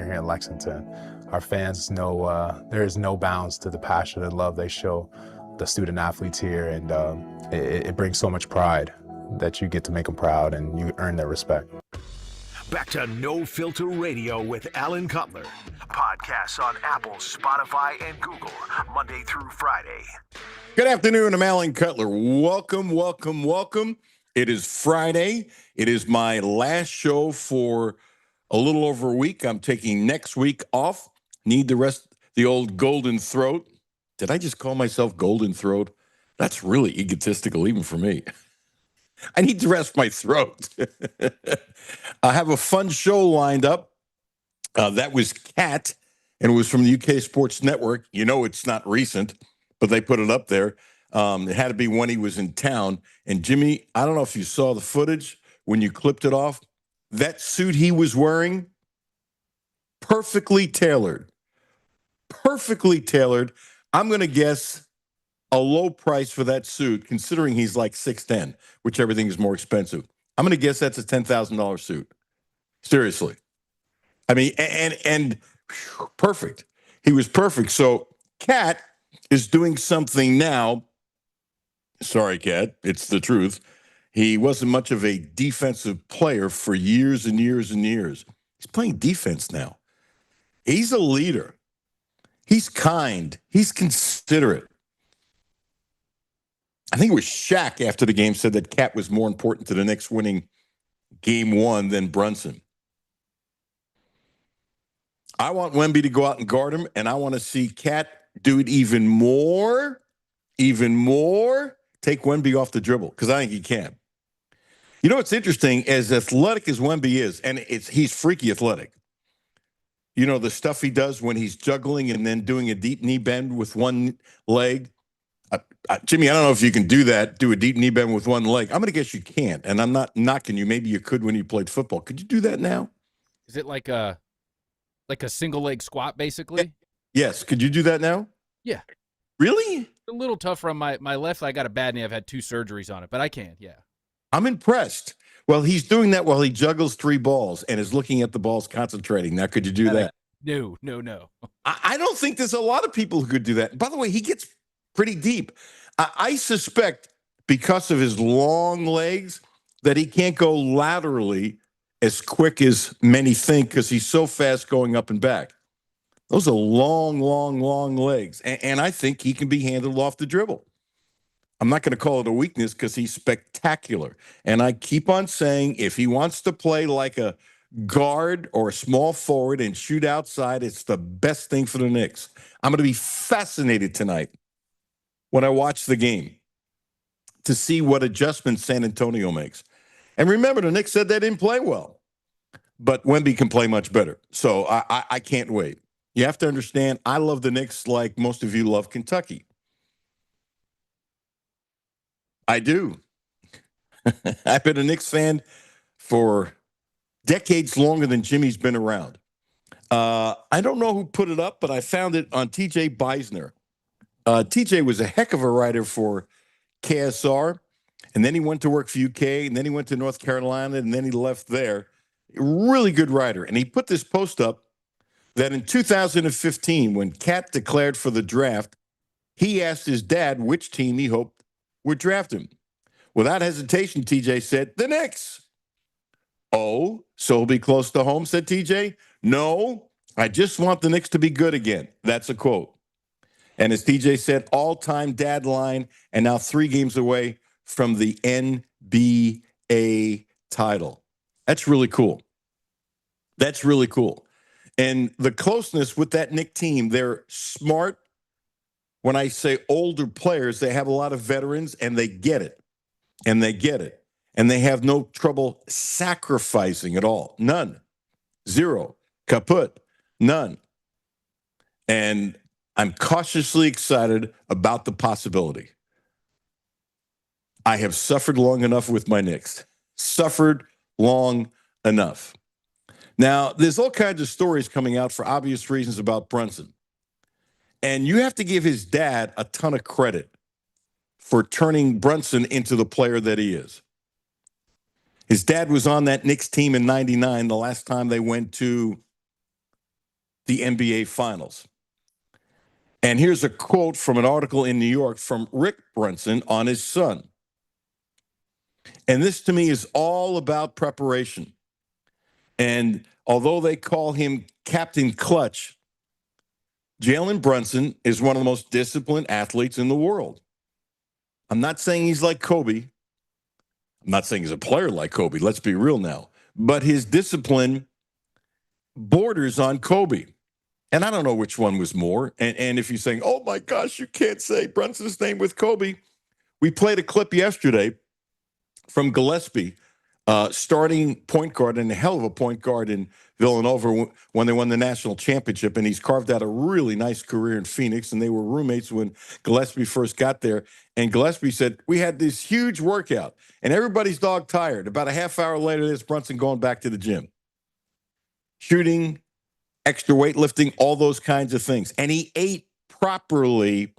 here in Lexington. Our fans know there is no bounds to the passion and love they show the student athletes here, and it brings so much pride that you get to make them proud and you earn their respect. Back to No Filter Radio with Alan Cutler. Podcasts on Apple, Spotify, and Google, Monday through Friday. Good afternoon. I'm Alan Cutler. Welcome, welcome, welcome. It is Friday. It is my last show for a little over a week. I'm taking next week off. Need the rest, the old golden throat. Did I just call myself golden throat? That's really egotistical, even for me. I need to rest my throat. I have a fun show lined up. That was Cat, and it was from the UK Sports Network. You know it's not recent, but they put it up there. It had to be when he was in town. And Jimmy, I don't know if you saw the footage when you clipped it off. That suit he was wearing, perfectly tailored. Perfectly tailored. I'm going to guess a low price for that suit, considering he's like 6'10", which everything is more expensive. I'm going to guess that's a $10,000 suit. Seriously. I mean, and whew, perfect. He was perfect. So Cat is doing something now. Sorry, Cat. It's the truth. He wasn't much of a defensive player for years and years and years. He's playing defense now. He's a leader. He's kind. He's considerate. I think it was Shaq after the game said that Cat was more important to the Knicks winning game one than Brunson. I want Wemby to go out and guard him, and I want to see Cat do it even more, take Wemby off the dribble, because I think he can. You know what's interesting, as athletic as Wemby is, and he's freaky athletic. You know, the stuff he does when he's juggling and then doing a deep knee bend with one leg. Jimmy, I don't know if you can do that, do a deep knee bend with one leg. I'm going to guess you can't, and I'm not knocking you. Maybe you could when you played football. Could you do that now? Is it like a single leg squat, basically? Yes. Could you do that now? Yeah. Really? It's a little tougher on my left. I got a bad knee. I've had 2 surgeries on it, but I can, yeah. I'm impressed. Well, he's doing that while he juggles 3 balls and is looking at the balls, concentrating. Now, could you do that? No. I don't think there's a lot of people who could do that. By the way, he gets pretty deep. I suspect because of his long legs that he can't go laterally as quick as many think because he's so fast going up and back. Those are long legs. And I think he can be handled off the dribble. I'm not going to call it a weakness because he's spectacular. And I keep on saying if he wants to play like a guard or a small forward and shoot outside, it's the best thing for the Knicks. I'm going to be fascinated tonight when I watch the game to see what adjustments San Antonio makes. And remember, the Knicks said they didn't play well, but Wemby can play much better. So I can't wait. You have to understand, I love the Knicks like most of you love Kentucky. I do. I've been a Knicks fan for decades longer than Jimmy's been around. I don't know who put it up, but I found it on TJ Beisner. TJ was a heck of a writer for KSR, and then he went to work for UK, and then he went to North Carolina, and then he left there. Really good writer. And he put this post up that in 2015, when Cat declared for the draft, he asked his dad which team he hoped would draft him. Without hesitation, TJ said, the Knicks. Oh, so he'll be close to home, said TJ. No, I just want the Knicks to be good again. That's a quote. And as TJ said, all-time dad line, and now 3 games away from the NBA title. That's really cool. That's really cool. And the closeness with that Knick team, they're smart. When I say older players, they have a lot of veterans, and they get it. And they get it. And they have no trouble sacrificing at all. None. Zero. Kaput. None. And I'm cautiously excited about the possibility. I have suffered long enough with my Knicks. Suffered long enough. Now, there's all kinds of stories coming out for obvious reasons about Brunson. And you have to give his dad a ton of credit for turning Brunson into the player that he is. His dad was on that Knicks team in '99, the last time they went to the NBA Finals. And here's a quote from an article in New York from Rick Brunson on his son. And this to me is all about preparation. And although they call him Captain Clutch, Jalen Brunson is one of the most disciplined athletes in the world. I'm not saying he's like Kobe. I'm not saying he's a player like Kobe. Let's be real now. But his discipline borders on Kobe. And I don't know which one was more. And if you're saying, oh, my gosh, you can't say Brunson's name with Kobe. We played a clip yesterday from Gillespie, starting point guard and a hell of a point guard in Villanova when they won the national championship. And he's carved out a really nice career in Phoenix. And they were roommates when Gillespie first got there. And Gillespie said, we had this huge workout and everybody's dog tired. About a half hour later, there's Brunson going back to the gym, shooting, extra weightlifting, all those kinds of things. And he ate properly.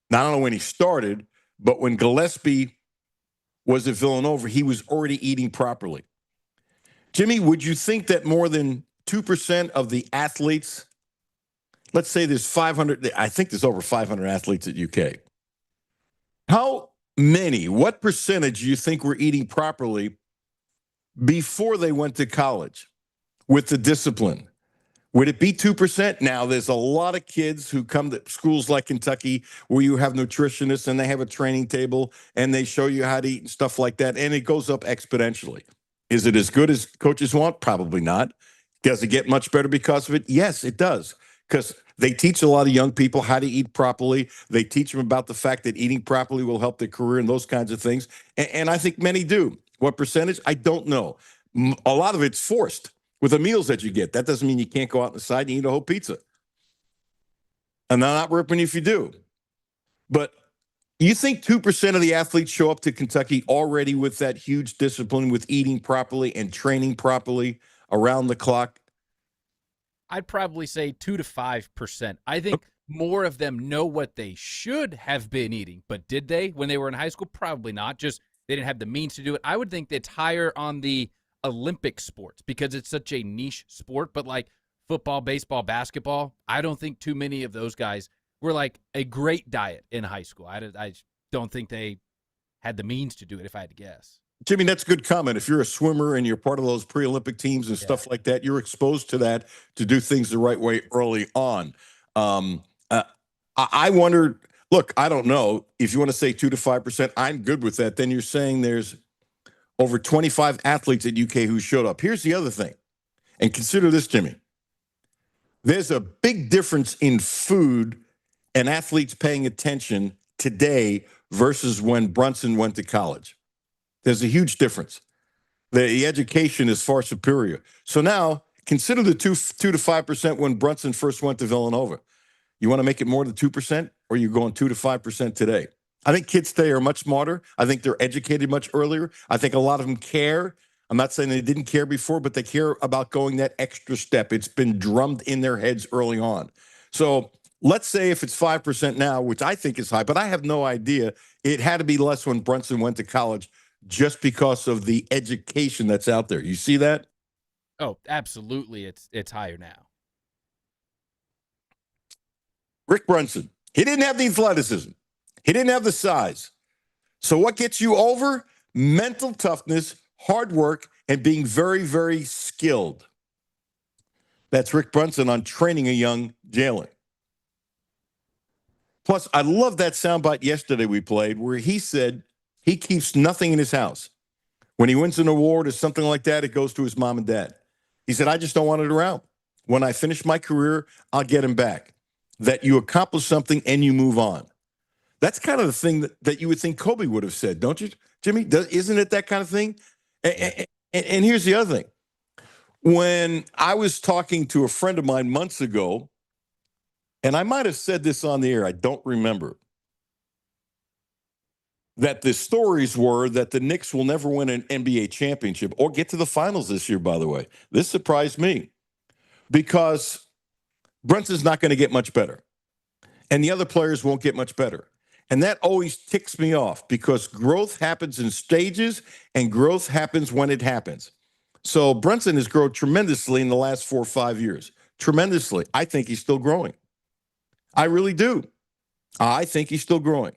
Now, I don't know when he started, but when Gillespie was at Villanova, he was already eating properly. Jimmy, would you think that more than 2% of the athletes, let's say there's 500, I think there's over 500 athletes at UK. How many, what percentage do you think were eating properly before they went to college with the discipline? Would it be 2%? Now, there's a lot of kids who come to schools like Kentucky where you have nutritionists and they have a training table and they show you how to eat and stuff like that, and it goes up exponentially. Is it as good as coaches want? Probably not. Does it get much better because of it? Yes, it does, because they teach a lot of young people how to eat properly. They teach them about the fact that eating properly will help their career and those kinds of things, and I think many do. What percentage? I don't know. A lot of it's forced. With the meals that you get, that doesn't mean you can't go out on the side and eat a whole pizza. And I'm not ripping you if you do. But you think 2% of the athletes show up to Kentucky already with that huge discipline, with eating properly and training properly around the clock? I'd probably say 2 to 5%. I think more of them know what they should have been eating, but did they when they were in high school? Probably not. Just they didn't have the means to do it. I would think it's higher on the Olympic sports because it's such a niche sport, but like football, baseball, basketball, I don't think too many of those guys were like a great diet in high school. I don't think they had the means to do it, if I had to guess. Jimmy, that's a good comment. If you're a swimmer and you're part of those pre-Olympic teams and stuff like that, you're exposed to that to do things the right way early on. I wonder, look, I don't know. If you want to say 2 to 5%, I'm good with that. Then you're saying there's over 25 athletes at UK who showed up. Here's the other thing, and consider this, Jimmy. There's a big difference in food and athletes paying attention today versus when Brunson went to college. There's a huge difference. The education is far superior. So now consider the 2 to 5% when Brunson first went to Villanova. You want to make it more than 2%, or are you going 2 to 5% today? I think kids today are much smarter. I think they're educated much earlier. I think a lot of them care. I'm not saying they didn't care before, but they care about going that extra step. It's been drummed in their heads early on. So let's say if it's 5% now, which I think is high, but I have no idea. It had to be less when Brunson went to college just because of the education that's out there. You see that? Oh, absolutely. It's higher now. Rick Brunson, he didn't have the athleticism. He didn't have the size. So what gets you over? Mental toughness, hard work, and being very, very skilled. That's Rick Brunson on training a young Jalen. Plus, I love that soundbite yesterday we played where he said he keeps nothing in his house. When he wins an award or something like that, it goes to his mom and dad. He said, I just don't want it around. When I finish my career, I'll get him back. That you accomplish something and you move on. That's kind of the thing that you would think Kobe would have said, don't you, Jimmy? Isn't it that kind of thing? And here's the other thing. When I was talking to a friend of mine months ago, and I might have said this on the air, I don't remember, that the stories were that the Knicks will never win an NBA championship or get to the finals this year, by the way. This surprised me because Brunson's not going to get much better, and the other players won't get much better. And that always ticks me off because growth happens in stages and growth happens when it happens. So Brunson has grown tremendously in the last 4 or 5 years. tremendously. I think he's still growing. I really do. I think he's still growing.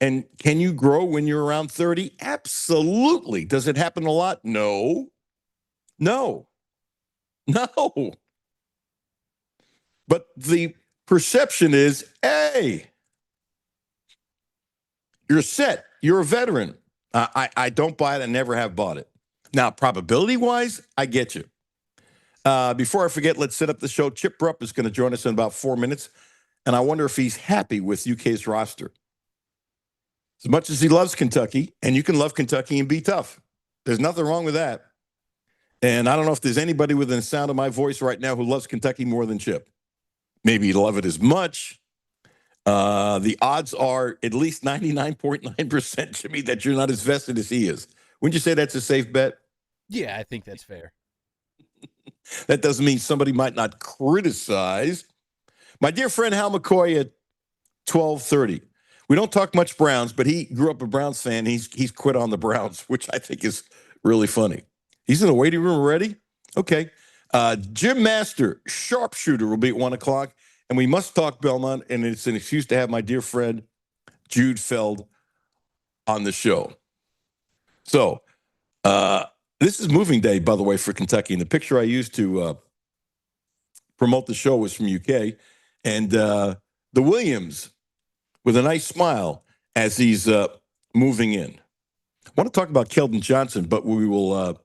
And can you grow when you're around 30? Absolutely. Does it happen a lot? No. No. No. But the perception is, hey, you're set. You're a veteran. I don't buy it. I never have bought it. Now, probability-wise, I get you. Before I forget, let's set up the show. Chip Rupp is going to join us in about 4 minutes, and I wonder if he's happy with UK's roster. As much as he loves Kentucky, and you can love Kentucky and be tough. There's nothing wrong with that. And I don't know if there's anybody within the sound of my voice right now who loves Kentucky more than Chip. Maybe you love it as much. The odds are at least 99.9%, Jimmy, that you're not as vested as he is. Wouldn't you say that's a safe bet? Yeah, I think that's fair. That doesn't mean somebody might not criticize. My dear friend Hal McCoy at 12:30. We don't talk much Browns, but he grew up a Browns fan. He's quit on the Browns, which I think is really funny. He's in the waiting room already? Okay. Jim Master, sharpshooter, will be at 1 o'clock. And we must talk Belmont, and it's an excuse to have my dear friend Jude Feld on the show. So this is moving day, by the way, for Kentucky. And the picture I used to promote the show was from UK. And the Williams with a nice smile as he's moving in. I want to talk about Keldon Johnson, but we'll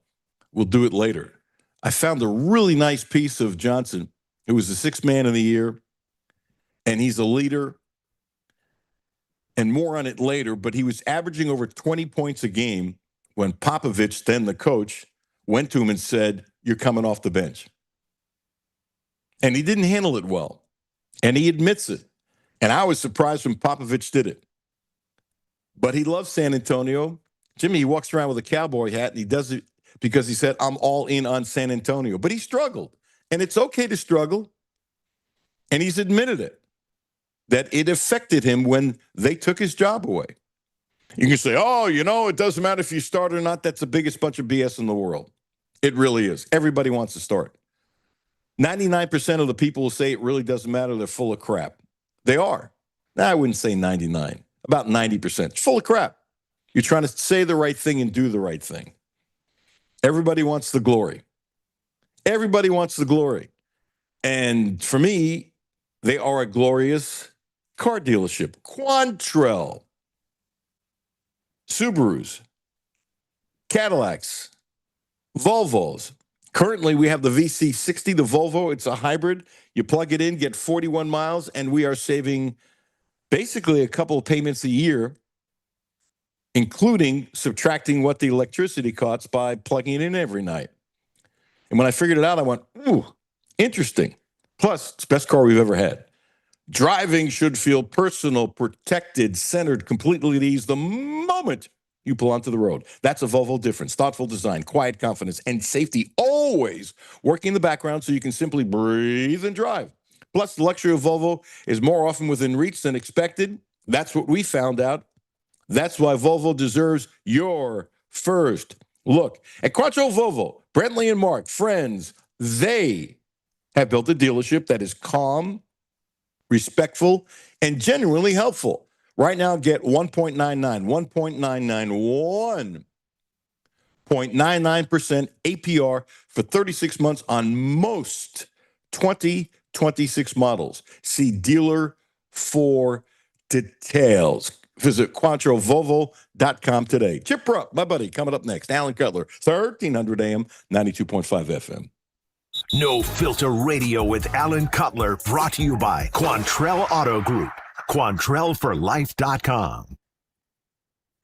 do it later. I found a really nice piece of Johnson, who was the sixth man of the year, and he's a leader, and more on it later, but he was averaging over 20 points a game when Popovich, then the coach, went to him and said, "You're coming off the bench." And he didn't handle it well, and he admits it. And I was surprised when Popovich did it. But he loves San Antonio. Jimmy, he walks around with a cowboy hat, and he does it because he said, "I'm all in on San Antonio." But he struggled. And it's okay to struggle. And he's admitted it, that it affected him when they took his job away. You can say, "Oh, it doesn't matter if you start or not." That's the biggest bunch of BS in the world. It really is. Everybody wants to start. 99% of the people who say it really doesn't matter, they're full of crap. They are. I wouldn't say 99, about 90%. It's full of crap. You're trying to say the right thing and do the right thing. Everybody wants the glory. Everybody wants the glory. And for me, they are a glorious car dealership. Quantrell, Subarus, Cadillacs, Volvos. Currently, we have the VC60, the Volvo. It's a hybrid. You plug it in, get 41 miles, and we are saving basically a couple of payments a year, including subtracting what the electricity costs by plugging it in every night. And when I figured it out, I went, ooh, interesting. Plus, it's the best car we've ever had. Driving should feel personal, protected, centered, completely at ease the moment you pull onto the road. That's a Volvo difference. Thoughtful design, quiet confidence, and safety always working in the background so you can simply breathe and drive. Plus, the luxury of Volvo is more often within reach than expected. That's what we found out. That's why Volvo deserves your first look. At Quattro Volvo, Brentley and Mark, friends, they have built a dealership that is calm, respectful, and genuinely helpful. Right now, get 1.99% APR for 36 months on most 2026 models. See dealer for details. Visit QuantroVolvo.com today. Chip Rupp, my buddy, coming up next. Alan Cutler, 1300 AM, 92.5 FM. No Filter Radio with Alan Cutler, brought to you by Quantrell Auto Group. QuantrellForLife.com.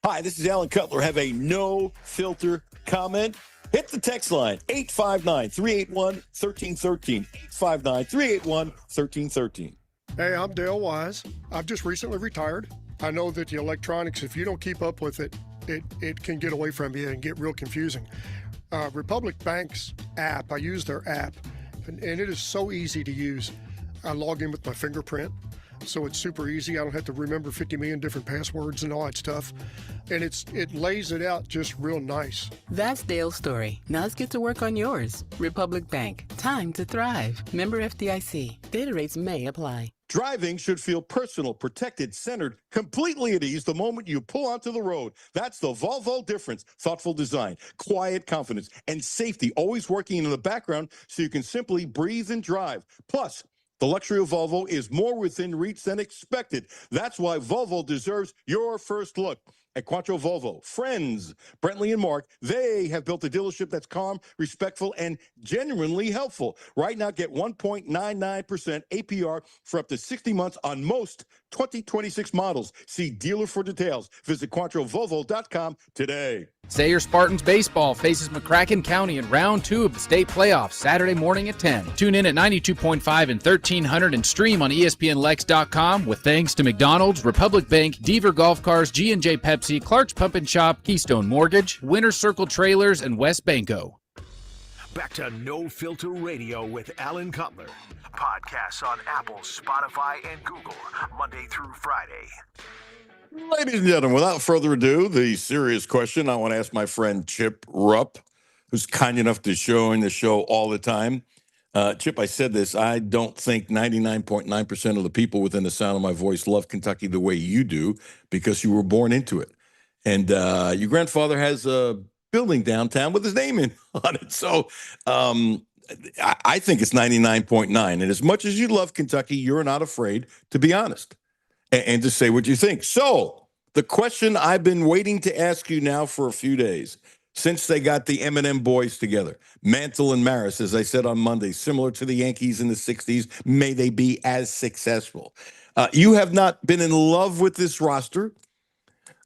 Hi, this is Alan Cutler. Have a no filter comment? Hit the text line, 859-381-1313. 859-381-1313. Hey, I'm Dale Wise. I've just recently retired. I know that the electronics, if you don't keep up with it, it can get away from you and get real confusing. Republic Bank's app, I use their app, and it is so easy to use. I log in with my fingerprint. so it's super easy. I don't have to remember 50 million different passwords and all that stuff. And it lays it out just real nice. That's Dale's story. Now let's get to work on yours. Republic Bank. Time to thrive. Member FDIC. Data rates may apply. Driving should feel personal, protected, centered, completely at ease the moment you pull onto the road. That's the Volvo difference. Thoughtful design, quiet confidence, and safety always working in the background so you can simply breathe and drive. Plus, the luxury of Volvo is more within reach than expected. That's why Volvo deserves your first look. At Quattro Volvo, friends, Brentley and Mark, they have built a dealership that's calm, respectful, and genuinely helpful. Right now, get 1.99% APR for up to 60 months on most 2026 models. See dealer for details. Visit QuattroVolvo.com today. Sayre Spartans baseball faces McCracken County in round 2 of the state playoffs Saturday morning at 10. Tune in at 92.5 and 1300 and stream on ESPNLex.com with thanks to McDonald's, Republic Bank, Deaver Golf Cars, G&J Pepsi, Clark's Pump and Shop, Keystone Mortgage, Winter Circle Trailers, and West Banco. Back to No Filter Radio with Alan Cutler. Podcasts on Apple, Spotify, and Google, Monday through Friday. Ladies and gentlemen, without further ado, the serious question I want to ask my friend Chip Rupp, who's kind enough to join the show all the time. Chip, I said this. I don't think 99.9% of the people within the sound of my voice love Kentucky the way you do because you were born into it. And your grandfather has a building downtown with his name on it. So I think it's 99.9. And as much as you love Kentucky, you're not afraid to be honest and to say what you think. So the question I've been waiting to ask you now for a few days, since they got the M&M boys together, Mantle and Maris, as I said on Monday, similar to the Yankees in the 60s, may they be as successful. You have not been in love with this roster,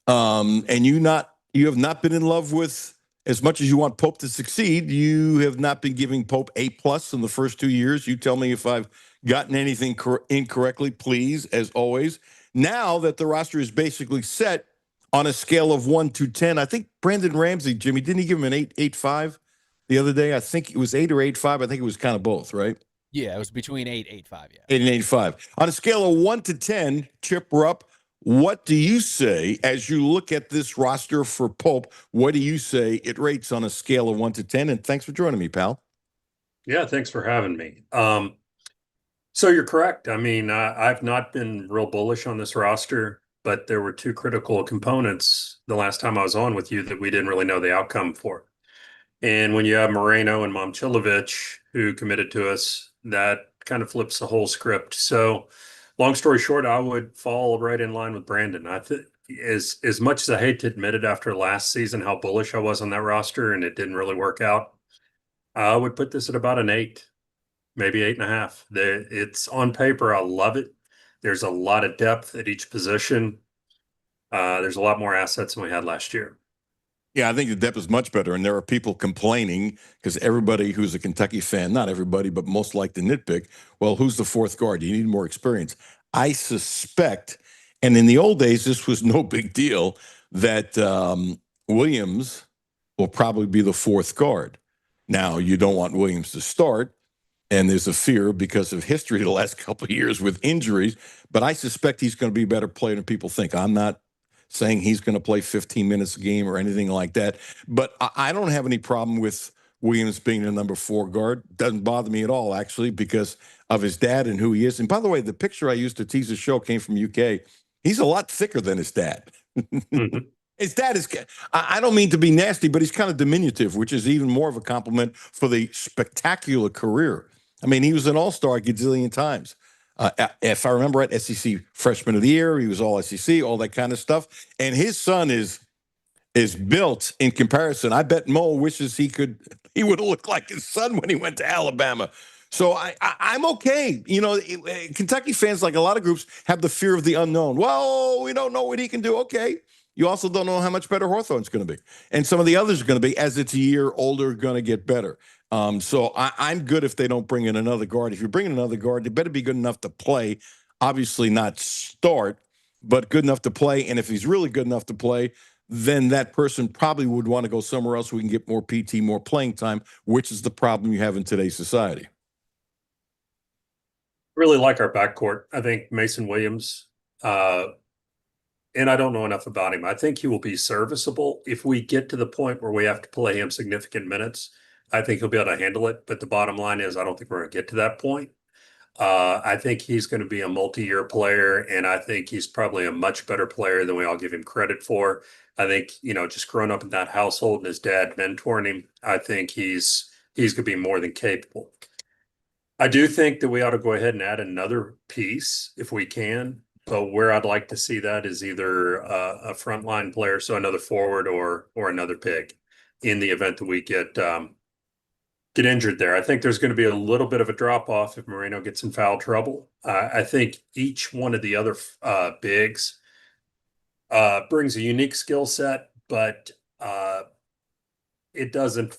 and you have not been in love with, as much as you want Pope to succeed, you have not been giving Pope A+ in the first 2 years. You tell me if I've gotten anything incorrectly, please, as always. Now that the roster is basically set on a scale of 1 to 10, I think Brandon Ramsey, Jimmy, didn't he give him an 8.5 the other day? I think it was 8 or 8.5. I think it was kind of both, right? Yeah, it was between 8 and 8.5, yeah. 8 and 8.5. On a scale of 1 to 10, Chip Rupp, what do you say as you look at this roster for Pope? What do you say it rates on a scale of 1 to 10? And thanks for joining me, pal. Yeah, thanks for having me. So you're correct. I mean, I've not been real bullish on this roster, but there were two critical components the last time I was on with you that we didn't really know the outcome for. And when you have Moreno and Momcilovic, who committed to us, that kind of flips the whole script. So long story short, I would fall right in line with Brandon. I think as much as I hate to admit it after last season, how bullish I was on that roster and it didn't really work out, I would put this at about an 8, maybe 8.5. It's on paper. I love it. There's a lot of depth at each position. There's a lot more assets than we had last year. Yeah, I think the depth is much better. And there are people complaining because everybody who's a Kentucky fan, not everybody, but most like to nitpick, well, who's the fourth guard? You need more experience. I suspect, and in the old days, this was no big deal, that Williams will probably be the fourth guard. Now, you don't want Williams to start, and there's a fear because of history the last couple of years with injuries, but I suspect he's going to be a better player than people think. I'm not saying he's going to play 15 minutes a game or anything like that, but I don't have any problem with Williams being the number 4 guard. Doesn't bother me at all, actually, because of his dad and who he is. And by the way, the picture I used to tease the show came from UK. He's a lot thicker than his dad. Mm-hmm. His dad is, I don't mean to be nasty, but he's kind of diminutive, which is even more of a compliment for the spectacular career. I mean, he was an all-star a gazillion times. If I remember right, SEC Freshman of the Year, he was all SEC, all that kind of stuff. And his son is built in comparison. I bet Mo wishes he would have looked like his son when he went to Alabama. So I'm okay. You know, Kentucky fans, like a lot of groups, have the fear of the unknown. Well, we don't know what he can do. Okay. You also don't know how much better Hawthorne's going to be. And some of the others are going to be, as it's a year older, going to get better. So I'm good if they don't bring in another guard. If you bring in another guard, they better be good enough to play. Obviously not start, but good enough to play. And if he's really good enough to play, then that person probably would want to go somewhere else so we can get more PT, more playing time, which is the problem you have in today's society. Really like our backcourt. I think Mason Williams, and I don't know enough about him. I think he will be serviceable. If we get to the point where we have to play him significant minutes, I think he'll be able to handle it. But the bottom line is, I don't think we're going to get to that point. I think he's going to be a multi-year player, and I think he's probably a much better player than we all give him credit for. I think, just growing up in that household and his dad mentoring him, I think he's going to be more than capable. I do think that we ought to go ahead and add another piece if we can, but where I'd like to see that is either a frontline player, so another forward or another big, in the event that we get injured there. I think there's going to be a little bit of a drop off if Moreno gets in foul trouble. I think each one of the other bigs brings a unique skill set, but it doesn't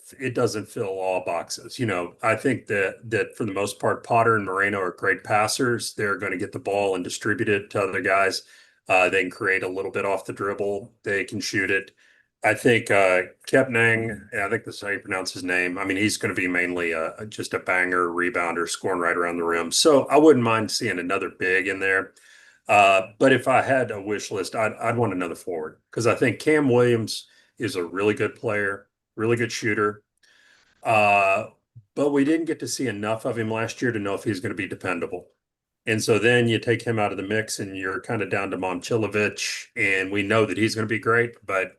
fill all boxes. I think that for the most part, Potter and Moreno are great passers. They're going to get the ball and distribute it to other guys. They can create a little bit off the dribble. They can shoot it. I think Kepnang, I think that's how you pronounce his name. I mean, he's going to be mainly just a banger, rebounder, scoring right around the rim. So I wouldn't mind seeing another big in there. But if I had a wish list, I'd want another forward, because I think Cam Williams is a really good player, really good shooter. But we didn't get to see enough of him last year to know if he's going to be dependable. And so then you take him out of the mix and you're kind of down to Momcilovic, and we know that he's going to be great, but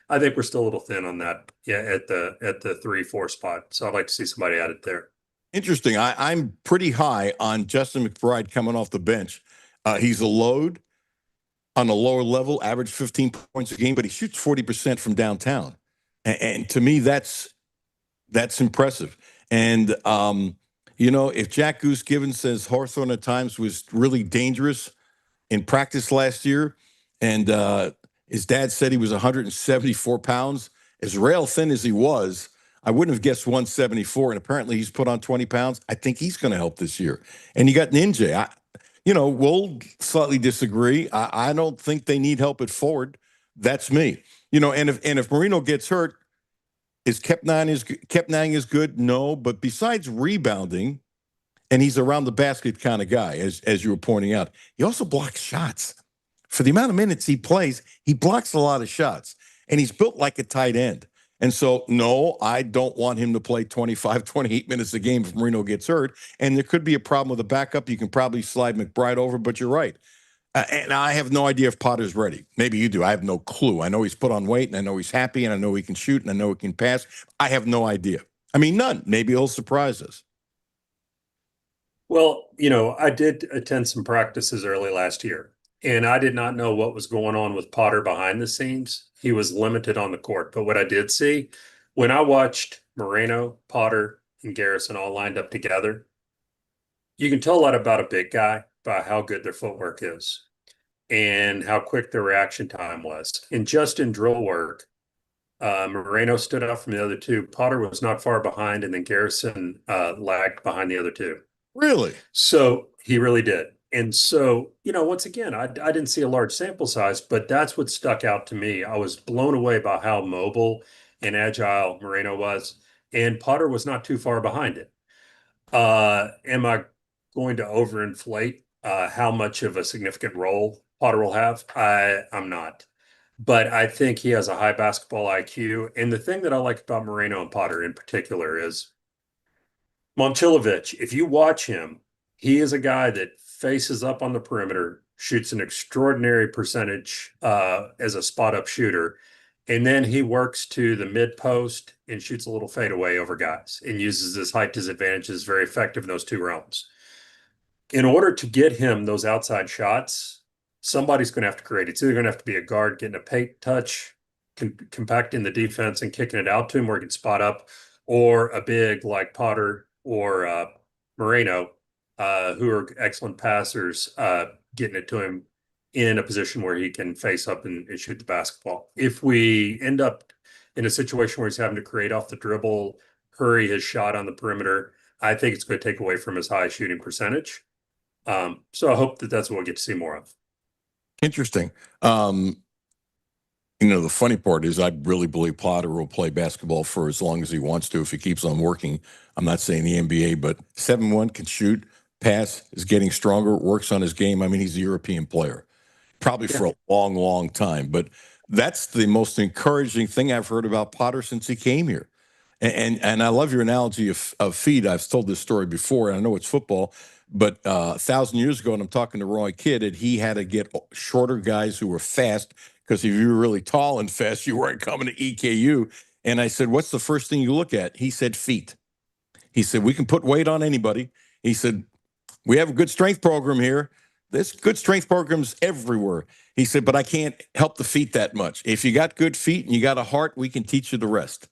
I think we're still a little thin on that. Yeah, at the 3-4 spot. So I'd like to see somebody added there. Interesting. I'm pretty high on Justin McBride coming off the bench. He's a load on a lower level, average 15 points a game, but he shoots 40% from downtown. And to me, that's impressive. And, if Jack Goose Gibbons says Hawthorne at times was really dangerous in practice last year, and his dad said he was 174 pounds, as rail thin as he was, I wouldn't have guessed 174, and apparently he's put on 20 pounds. I think he's going to help this year. And you got Ninja. We'll slightly disagree. I don't think they need help at forward. That's me. And if Marino gets hurt, Kepnang is good? No, but besides rebounding, and he's around the basket kind of guy, as you were pointing out, he also blocks shots. For the amount of minutes he plays, he blocks a lot of shots, and he's built like a tight end. And so, no, I don't want him to play 25, 28 minutes a game if Marino gets hurt. And there could be a problem with the backup. You can probably slide McBride over, but you're right. And I have no idea if Potter's ready. Maybe you do. I have no clue. I know he's put on weight, and I know he's happy, and I know he can shoot, and I know he can pass. I have no idea. I mean, none. Maybe he'll surprise us. Well, I did attend some practices early last year, and I did not know what was going on with Potter behind the scenes. He was limited on the court. But what I did see, when I watched Moreno, Potter, and Garrison all lined up together, you can tell a lot about a big guy by how good their footwork is and how quick their reaction time was. And just in drill work, Moreno stood out from the other two. Potter was not far behind, and then Garrison lagged behind the other two. Really? So he really did. And so, once again, I didn't see a large sample size, but that's what stuck out to me. I was blown away by how mobile and agile Moreno was, and Potter was not too far behind it. Am I going to overinflate how much of a significant role Potter will have? I'm not. But I think he has a high basketball IQ. And the thing that I like about Moreno and Potter in particular is Momcilovic. If you watch him, he is a guy that faces up on the perimeter, shoots an extraordinary percentage as a spot-up shooter, and then he works to the mid-post and shoots a little fadeaway over guys and uses his height to his advantage. Is very effective in those two realms. In order to get him those outside shots, somebody's going to have to create it. It's either going to have to be a guard getting a paint touch, compacting the defense and kicking it out to him where he can spot up, or a big like Potter or Moreno, who are excellent passers, getting it to him in a position where he can face up and shoot the basketball. If we end up in a situation where he's having to create off the dribble, hurry his shot on the perimeter, I think it's going to take away from his high shooting percentage. So I hope that that's what we'll get to see more of. Interesting. The funny part is I really believe Potter will play basketball for as long as he wants to if he keeps on working. I'm not saying the NBA, but 7'1", can shoot, pass, is getting stronger, works on his game. I mean, he's a European player, probably for a long, long time. But that's the most encouraging thing I've heard about Potter since he came here. And I love your analogy of feet. I've told this story before, and I know it's football, but 1,000 years ago, and I'm talking to Roy Kidd, and he had to get shorter guys who were fast, because if you were really tall and fast, you weren't coming to EKU. And I said, what's the first thing you look at? He said, feet. He said, we can put weight on anybody. He said, we have a good strength program here. There's good strength programs everywhere. He said, but I can't help the feet that much. If you got good feet and you got a heart, we can teach you the rest.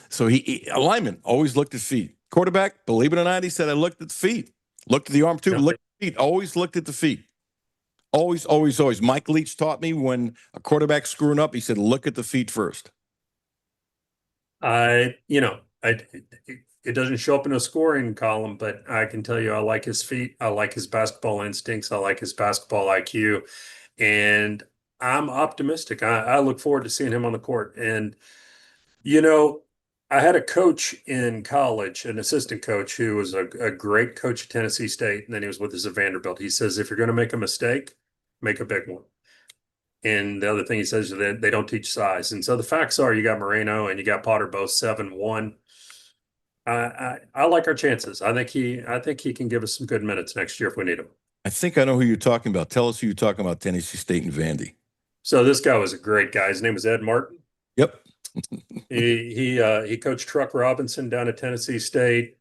So a lineman always looked at feet. Quarterback, believe it or not, he said, I looked at the feet. Looked at the arm too, looked at the feet. Always looked at the feet. Always, always, always. Mike Leach taught me when a quarterback's screwing up, he said, look at the feet first. It doesn't show up in a scoring column, but I can tell you I like his feet. I like his basketball instincts. I like his basketball IQ. And I'm optimistic. I look forward to seeing him on the court. And, I had a coach in college, an assistant coach, who was a great coach at Tennessee State, and then he was with us at Vanderbilt. He says, if you're going to make a mistake, make a big one. And the other thing he says is that they don't teach size. And so the facts are, you got Moreno and you got Potter both 7'1". I like our chances. I think he can give us some good minutes next year if we need him. I think I know who you're talking about. Tell us who you're talking about, Tennessee State and Vandy. So this guy was a great guy. His name was Ed Martin. Yep. He coached Truck Robinson down at Tennessee State.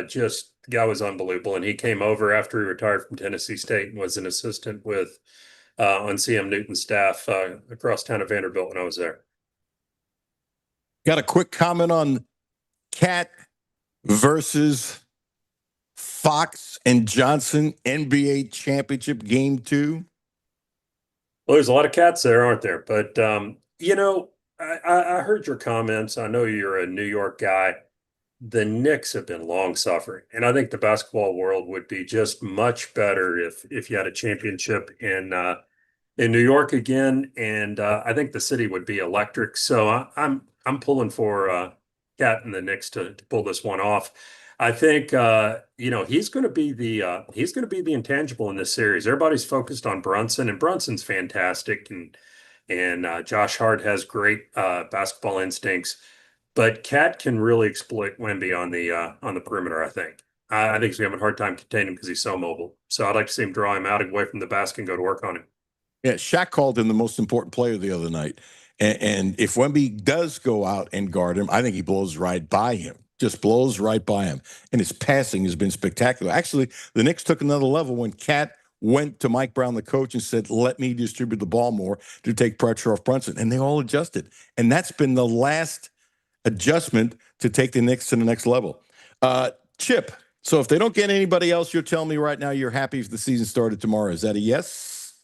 Just the guy was unbelievable. And he came over after he retired from Tennessee State and was an assistant with on CM Newton's staff across town at Vanderbilt when I was there. Got a quick comment on Cat versus Fox and Johnson NBA championship game 2? Well, there's a lot of cats there, aren't there? But, I heard your comments. I know you're a New York guy. The Knicks have been long suffering. And I think the basketball world would be just much better if you had a championship in New York again. And I think the city would be electric. So I'm pulling for Cat and the Knicks to pull this one off. I think he's going to be the intangible in this series. Everybody's focused on Brunson, and Brunson's fantastic, and Josh Hart has great basketball instincts, but Cat can really exploit Wemby on the perimeter. I think he's gonna have a hard time containing him because he's so mobile. So I'd like to see him draw him out away from the basket and go to work on him. Yeah, Shaq called him the most important player the other night. And if Wemby does go out and guard him, I think he blows right by him. Just blows right by him. And his passing has been spectacular. Actually, the Knicks took another level when Cat went to Mike Brown, the coach, and said, let me distribute the ball more to take pressure off Brunson. And they all adjusted. And that's been the last adjustment to take the Knicks to the next level. Chip, so if they don't get anybody else, you're telling me right now you're happy if the season started tomorrow. Is that a yes?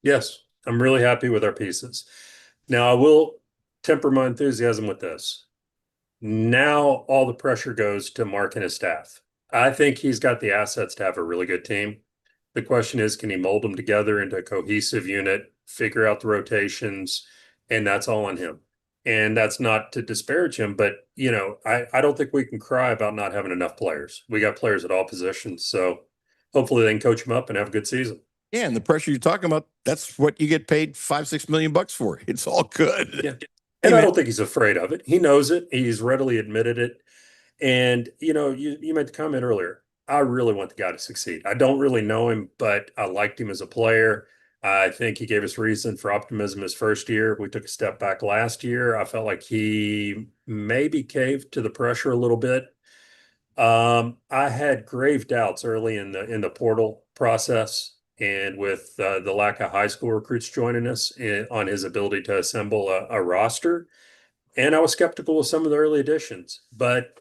Yes, I'm really happy with our pieces. Now, I will temper my enthusiasm with this. Now all the pressure goes to Mark and his staff. I think he's got the assets to have a really good team. The question is, can he mold them together into a cohesive unit, figure out the rotations, and that's all on him. And that's not to disparage him, but, I don't think we can cry about not having enough players. We got players at all positions, so hopefully they can coach them up and have a good season. Yeah, and the pressure you're talking about, that's what you get paid $5-6 million for. It's all good. Yeah. And I don't think he's afraid of it. He knows it. He's readily admitted it. And, you made the comment earlier. I really want the guy to succeed. I don't really know him, but I liked him as a player. I think he gave us reason for optimism his first year. We took a step back last year. I felt like he maybe caved to the pressure a little bit. I had grave doubts early in the portal process, and with the lack of high school recruits joining us on his ability to assemble a roster. And I was skeptical of some of the early additions, but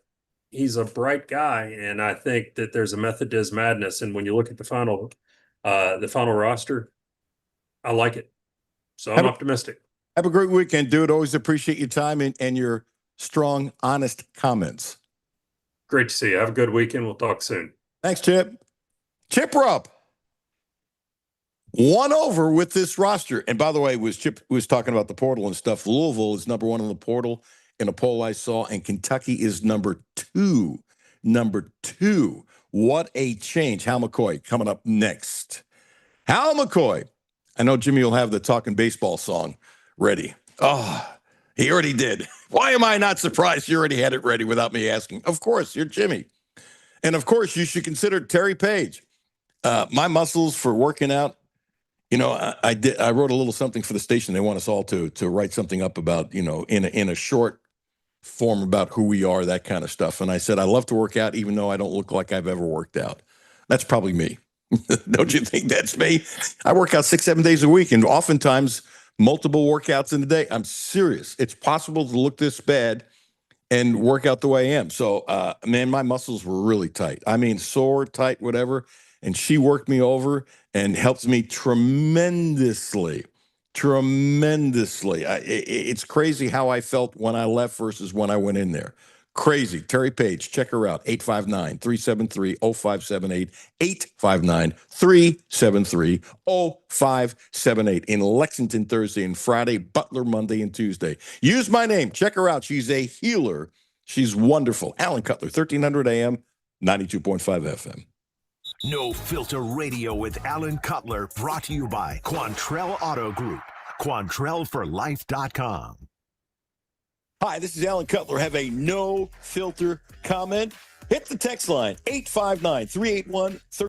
he's a bright guy, and I think that there's a method to his madness. And when you look at the final roster, I like it. So I'm optimistic. Have a great weekend, dude. Always appreciate your time and your strong, honest comments. Great to see you. Have a good weekend. We'll talk soon. Thanks, Chip. Chip Rupp. 1 over with this roster. And by the way, Chip was talking about the portal and stuff. Louisville is number 1 in the portal in a poll I saw, and Kentucky is number 2. Number 2. What a change. Hal McCoy coming up next. Hal McCoy. I know Jimmy will have the Talking Baseball song ready. Oh, he already did. Why am I not surprised you already had it ready without me asking? Of course, you're Jimmy. And of course, you should consider Terry Page. My muscles for working out. You know, I wrote a little something for the station. They want us all to write something up about, you know, in a short form about who we are, that kind of stuff. And I said, I love to work out, even though I don't look like I've ever worked out. That's probably me. Don't you think that's me? I work out 6-7 days a week, and oftentimes multiple workouts in a day. I'm serious. It's possible to look this bad and work out the way I am. So, man, my muscles were really tight. I mean, sore, tight, whatever. And she worked me over and helps me tremendously. Tremendously. It's crazy how I felt when I left versus when I went in there. Crazy. Terry Page, check her out. 859-373-0578. 859-373-0578 in Lexington Thursday and Friday, Butler Monday and Tuesday. Use my name. Check her out. She's a healer. She's wonderful. Alan Cutler, 1300 AM, 92.5 FM. No Filter Radio with Alan Cutler, brought to you by Quantrell Auto Group. QuantrellForLife.com. Hi, this is Alan Cutler. Have a no filter comment? Hit the text line, 859-381-30.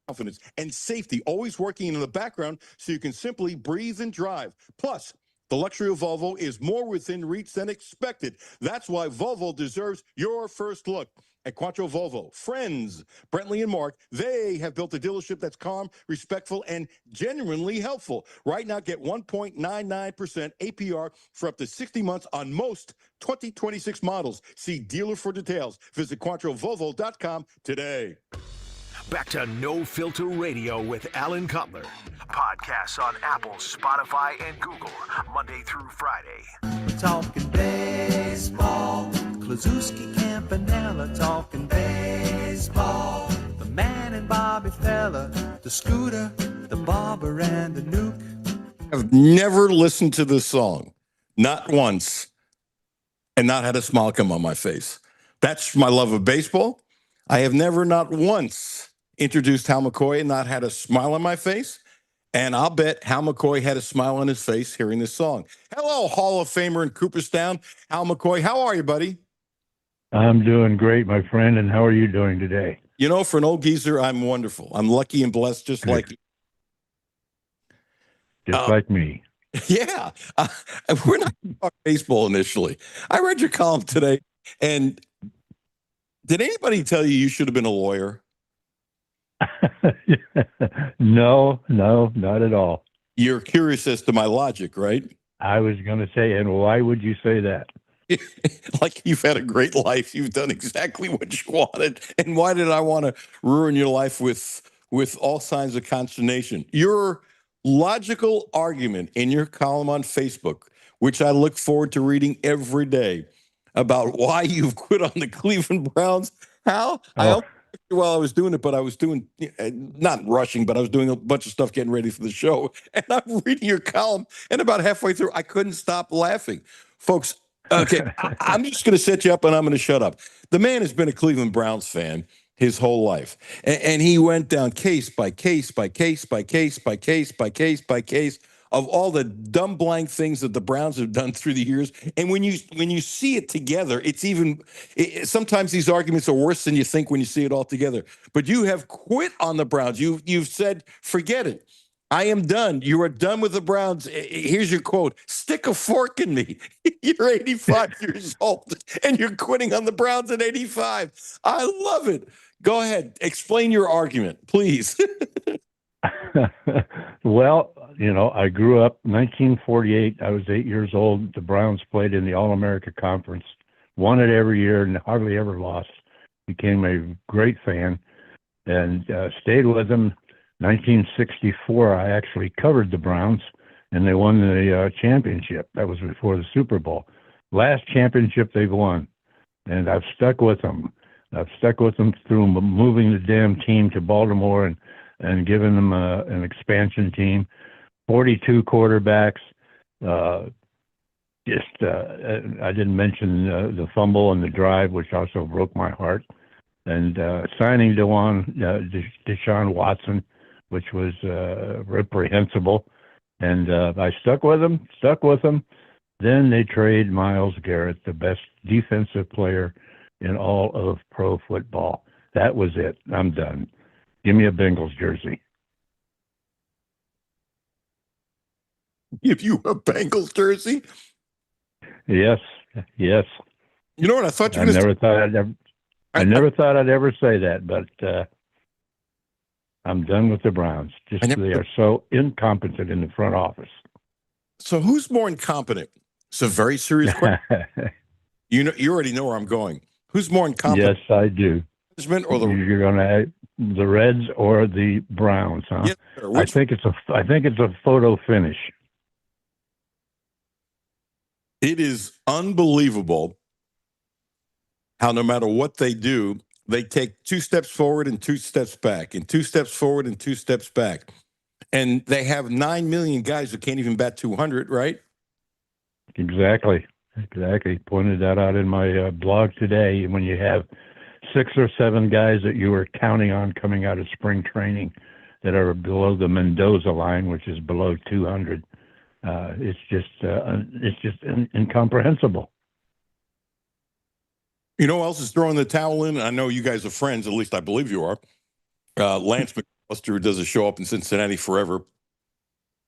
Confidence and safety always working in the background so you can simply breathe and drive. Plus, the luxury of Volvo is more within reach than expected. That's why Volvo deserves your first look. At Quattro Volvo, friends, Brentley and Mark, they have built a dealership that's calm, respectful, and genuinely helpful. Right now, get 1.99% APR for up to 60 months on most 2026 models. See dealer for details. Visit QuattroVolvo.com today. Back to No Filter Radio with Alan Cutler. Podcasts on Apple, Spotify, and Google, Monday through Friday. Talking baseball, Klazuski, Campanella, talking baseball. The man and Bobby Fella, the Scooter, the Barber, and the Nuke. I've never listened to this song, not once, and not had a smile come on my face. That's my love of baseball. I have never, not once, introduced Hal McCoy and not had a smile on my face. And I'll bet Hal McCoy had a smile on his face hearing this song. Hello, Hall of Famer in Cooperstown, Hal McCoy. How are you, buddy? I'm doing great, my friend. And how are you doing today? You know, for an old geezer, I'm wonderful. I'm lucky and blessed, just like you. Just like me. Yeah. We're not going to talk baseball initially. I read your column today, and did anybody tell you should have been a lawyer? No, not at all. You're curious as to my logic, right? I was going to say, and why would you say that? Like, you've had a great life. You've done exactly what you wanted. And why did I want to ruin your life with all signs of consternation? Your logical argument in your column on Facebook, which I look forward to reading every day, about why you've quit on the Cleveland Browns. How? Well, I was doing it, but I was doing, not rushing, but I was doing a bunch of stuff getting ready for the show. And I'm reading your column, and about halfway through, I couldn't stop laughing. Folks, okay, I'm just going to set you up, and I'm going to shut up. The man has been a Cleveland Browns fan his whole life. And he went down case by case by case by case by case by case by case of all the dumb blank things that the Browns have done through the years. And when you see it together, sometimes these arguments are worse than you think when you see it all together. But you have quit on the Browns. You've said, forget it. I am done. You are done with the Browns. Here's your quote: stick a fork in me. You're 85 years old and you're quitting on the Browns at 85. I love it. Go ahead. Explain your argument, please. Well, I grew up 1948. I was 8 years old. The Browns played in the All-America Conference, won it every year and hardly ever lost. Became a great fan and stayed with them. 1964, I actually covered the Browns, and they won the championship. That was before the Super Bowl. Last championship they've won, and I've stuck with them. I've stuck with them through moving the damn team to Baltimore and giving them an expansion team. 42 quarterbacks. I didn't mention the fumble and the drive, which also broke my heart. And signing Deshaun Watson, which was reprehensible. And I stuck with them. Then they trade Myles Garrett, the best defensive player in all of pro football. That was it. I'm done. Give me a Bengals jersey. Give you a Bengals jersey? Yes. You know what? I thought you were I never thought I'd ever say that, but I'm done with the Browns. They are so incompetent in the front office. So who's more incompetent? It's a very serious question. You already know where I'm going. Who's more incompetent? Yes, I do. Management or You're going to the Reds or the Browns, huh? Yes, sir. I think it's a photo finish. It is unbelievable how no matter what they do, they take 2 steps forward and 2 steps back, and 2 steps forward and 2 steps back. And they have 9 million guys who can't even bat 200, right? Exactly. Pointed that out in my blog today. When you have 6 or 7 guys that you were counting on coming out of spring training that are below the Mendoza line, which is below 200, it's just incomprehensible. You know who else is throwing the towel in? I know you guys are friends, at least I believe you are. Lance McAllister, who does a show up in Cincinnati forever.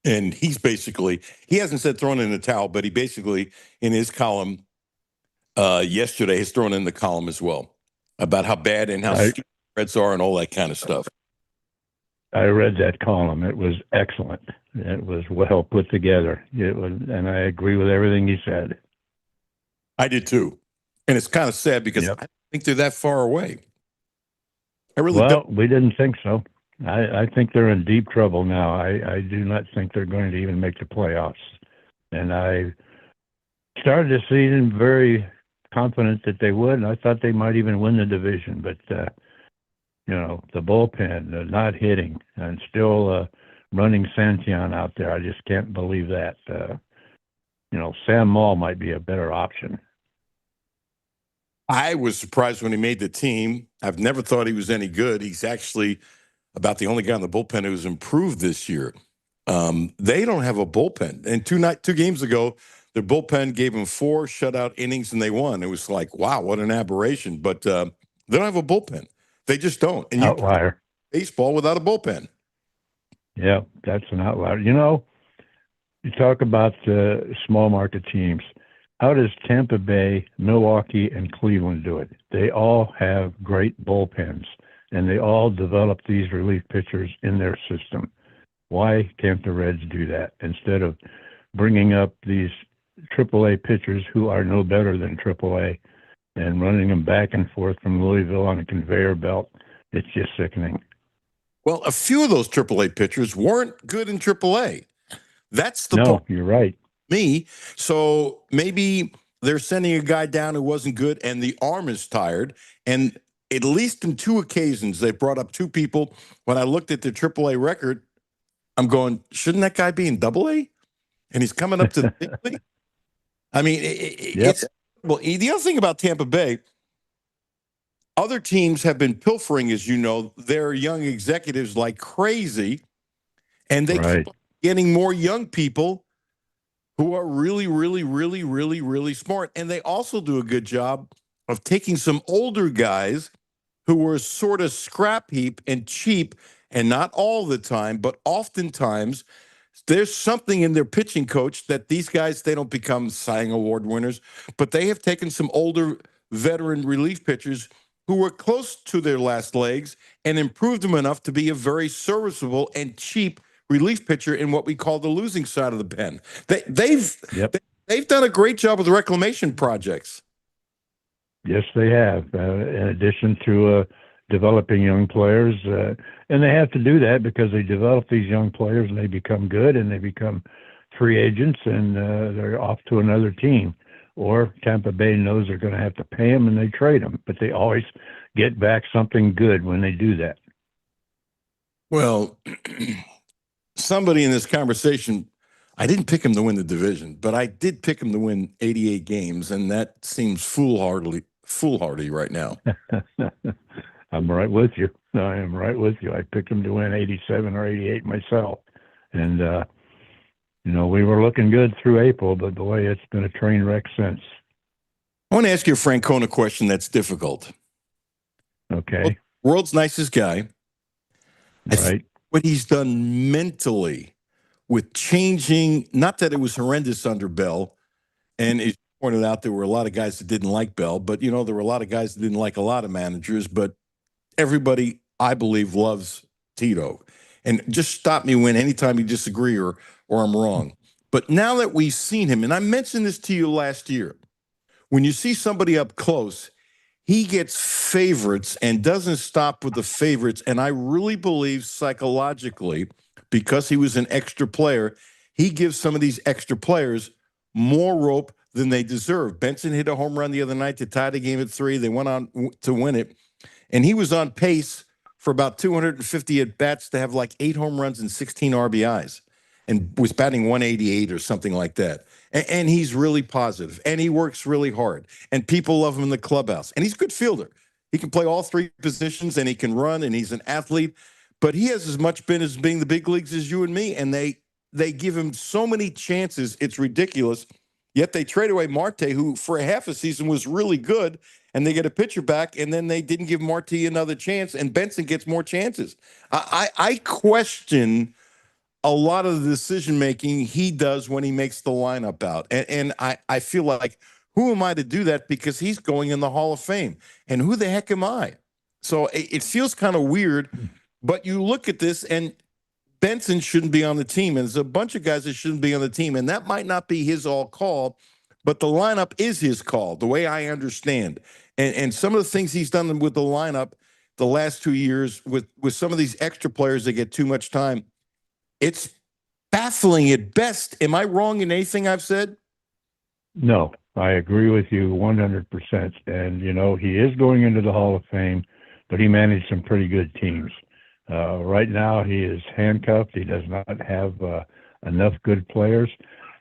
And he hasn't said throwing in the towel, but he basically, in his column yesterday, has thrown in the column as well about how bad and how stupid the Reds are and all that kind of stuff. I read that column. It was excellent. It was well put together. And I agree with everything he said. I did too. And it's kind of sad because I don't think they're that far away. I really don't. We didn't think so. I think they're in deep trouble now. I do not think they're going to even make the playoffs. And I started the season very confident that they would, and I thought they might even win the division. But, the bullpen, not hitting, and still running Santion out there. I just can't believe that. Sam Maul might be a better option. I was surprised when he made the team. I've never thought he was any good. He's actually about the only guy in the bullpen who's improved this year. They don't have a bullpen. And two games ago, their bullpen gave them 4 shutout innings and they won. It was like, wow, what an aberration. But they don't have a bullpen. They just don't. And outlier. Baseball without a bullpen. Yeah, that's an outlier. You talk about small market teams. How does Tampa Bay, Milwaukee, and Cleveland do it? They all have great bullpens, and they all develop these relief pitchers in their system. Why can't the Reds do that instead of bringing up these AAA pitchers who are no better than AAA and running them back and forth from Louisville on a conveyor belt? It's just sickening. Well, a few of those AAA pitchers weren't good in AAA. That's the point. You're right. So maybe they're sending a guy down who wasn't good and the arm is tired. And at least in 2 occasions, they brought up 2 people. When I looked at the AAA record, I'm going, shouldn't that guy be in AA? And he's coming up to the big league. I mean, it's well. The other thing about Tampa Bay, other teams have been pilfering, as you know, their young executives like crazy, and they keep getting more young people who are really, really, really, really, really smart. And they also do a good job of taking some older guys who were sort of scrap heap and cheap, and not all the time, but oftentimes there's something in their pitching coach that these guys, they don't become Cy Young Award winners, but they have taken some older veteran relief pitchers who were close to their last legs and improved them enough to be a very serviceable and cheap relief pitcher in what we call the losing side of the pen. They've done a great job with the reclamation projects. Yes, they have. In addition to developing young players, and they have to do that because they develop these young players and they become good and they become free agents and they're off to another team. Or Tampa Bay knows they're going to have to pay them and they trade them, but they always get back something good when they do that. Well, somebody in this conversation, I didn't pick him to win the division, but I did pick him to win 88 games, and that seems foolhardy right now. I'm right with you. I am right with you. I picked him to win 87 or 88 myself. And, we were looking good through April, but boy, it's been a train wreck since. I want to ask you a Francona question that's difficult. Okay. World's nicest guy. Right. What he's done mentally with changing, not that it was horrendous under Bell, and as you pointed out, there were a lot of guys that didn't like Bell, but, there were a lot of guys that didn't like a lot of managers, but everybody, I believe, loves Tito. And just stop me when anytime you disagree or I'm wrong. But now that we've seen him, and I mentioned this to you last year, when you see somebody up close, he gets favorites and doesn't stop with the favorites. And I really believe psychologically, because he was an extra player, he gives some of these extra players more rope than they deserve. Benson hit a home run the other night to tie the game at 3. They went on to win it. And he was on pace for about 250 at-bats to have like 8 home runs and 16 RBIs and was batting 188 or something like that. And he's really positive, and he works really hard, and people love him in the clubhouse. And he's a good fielder. He can play all 3 positions, and he can run, and he's an athlete. But he has as much been as being the big leagues as you and me, and they give him so many chances, it's ridiculous. Yet they trade away Marte, who for a half a season was really good, and they get a pitcher back, and then they didn't give Marte another chance, and Benson gets more chances. I question a lot of the decision-making he does when he makes the lineup out. And I feel like, who am I to do that? Because he's going in the Hall of Fame. And who the heck am I? So it feels kind of weird, but you look at this, and Benson shouldn't be on the team. And there's a bunch of guys that shouldn't be on the team. And that might not be his all call, but the lineup is his call, the way I understand. And some of the things he's done with the lineup the last 2 years with some of these extra players that get too much time, it's baffling at best. Am I wrong in anything I've said? No, I agree with you 100%. And, he is going into the Hall of Fame, but he managed some pretty good teams. Right now, he is handcuffed. He does not have enough good players.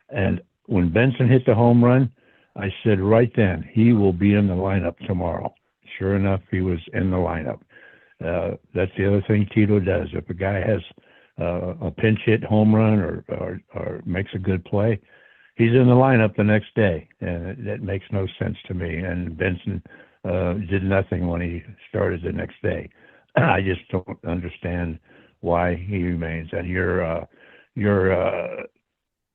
And when Benson hit the home run, I said right then, he will be in the lineup tomorrow. Sure enough, he was in the lineup. That's the other thing Tito does. If a guy has a pinch hit home run or makes a good play, he's in the lineup the next day, and that makes no sense to me. And Benson did nothing when he started the next day. I just don't understand why he remains. And you're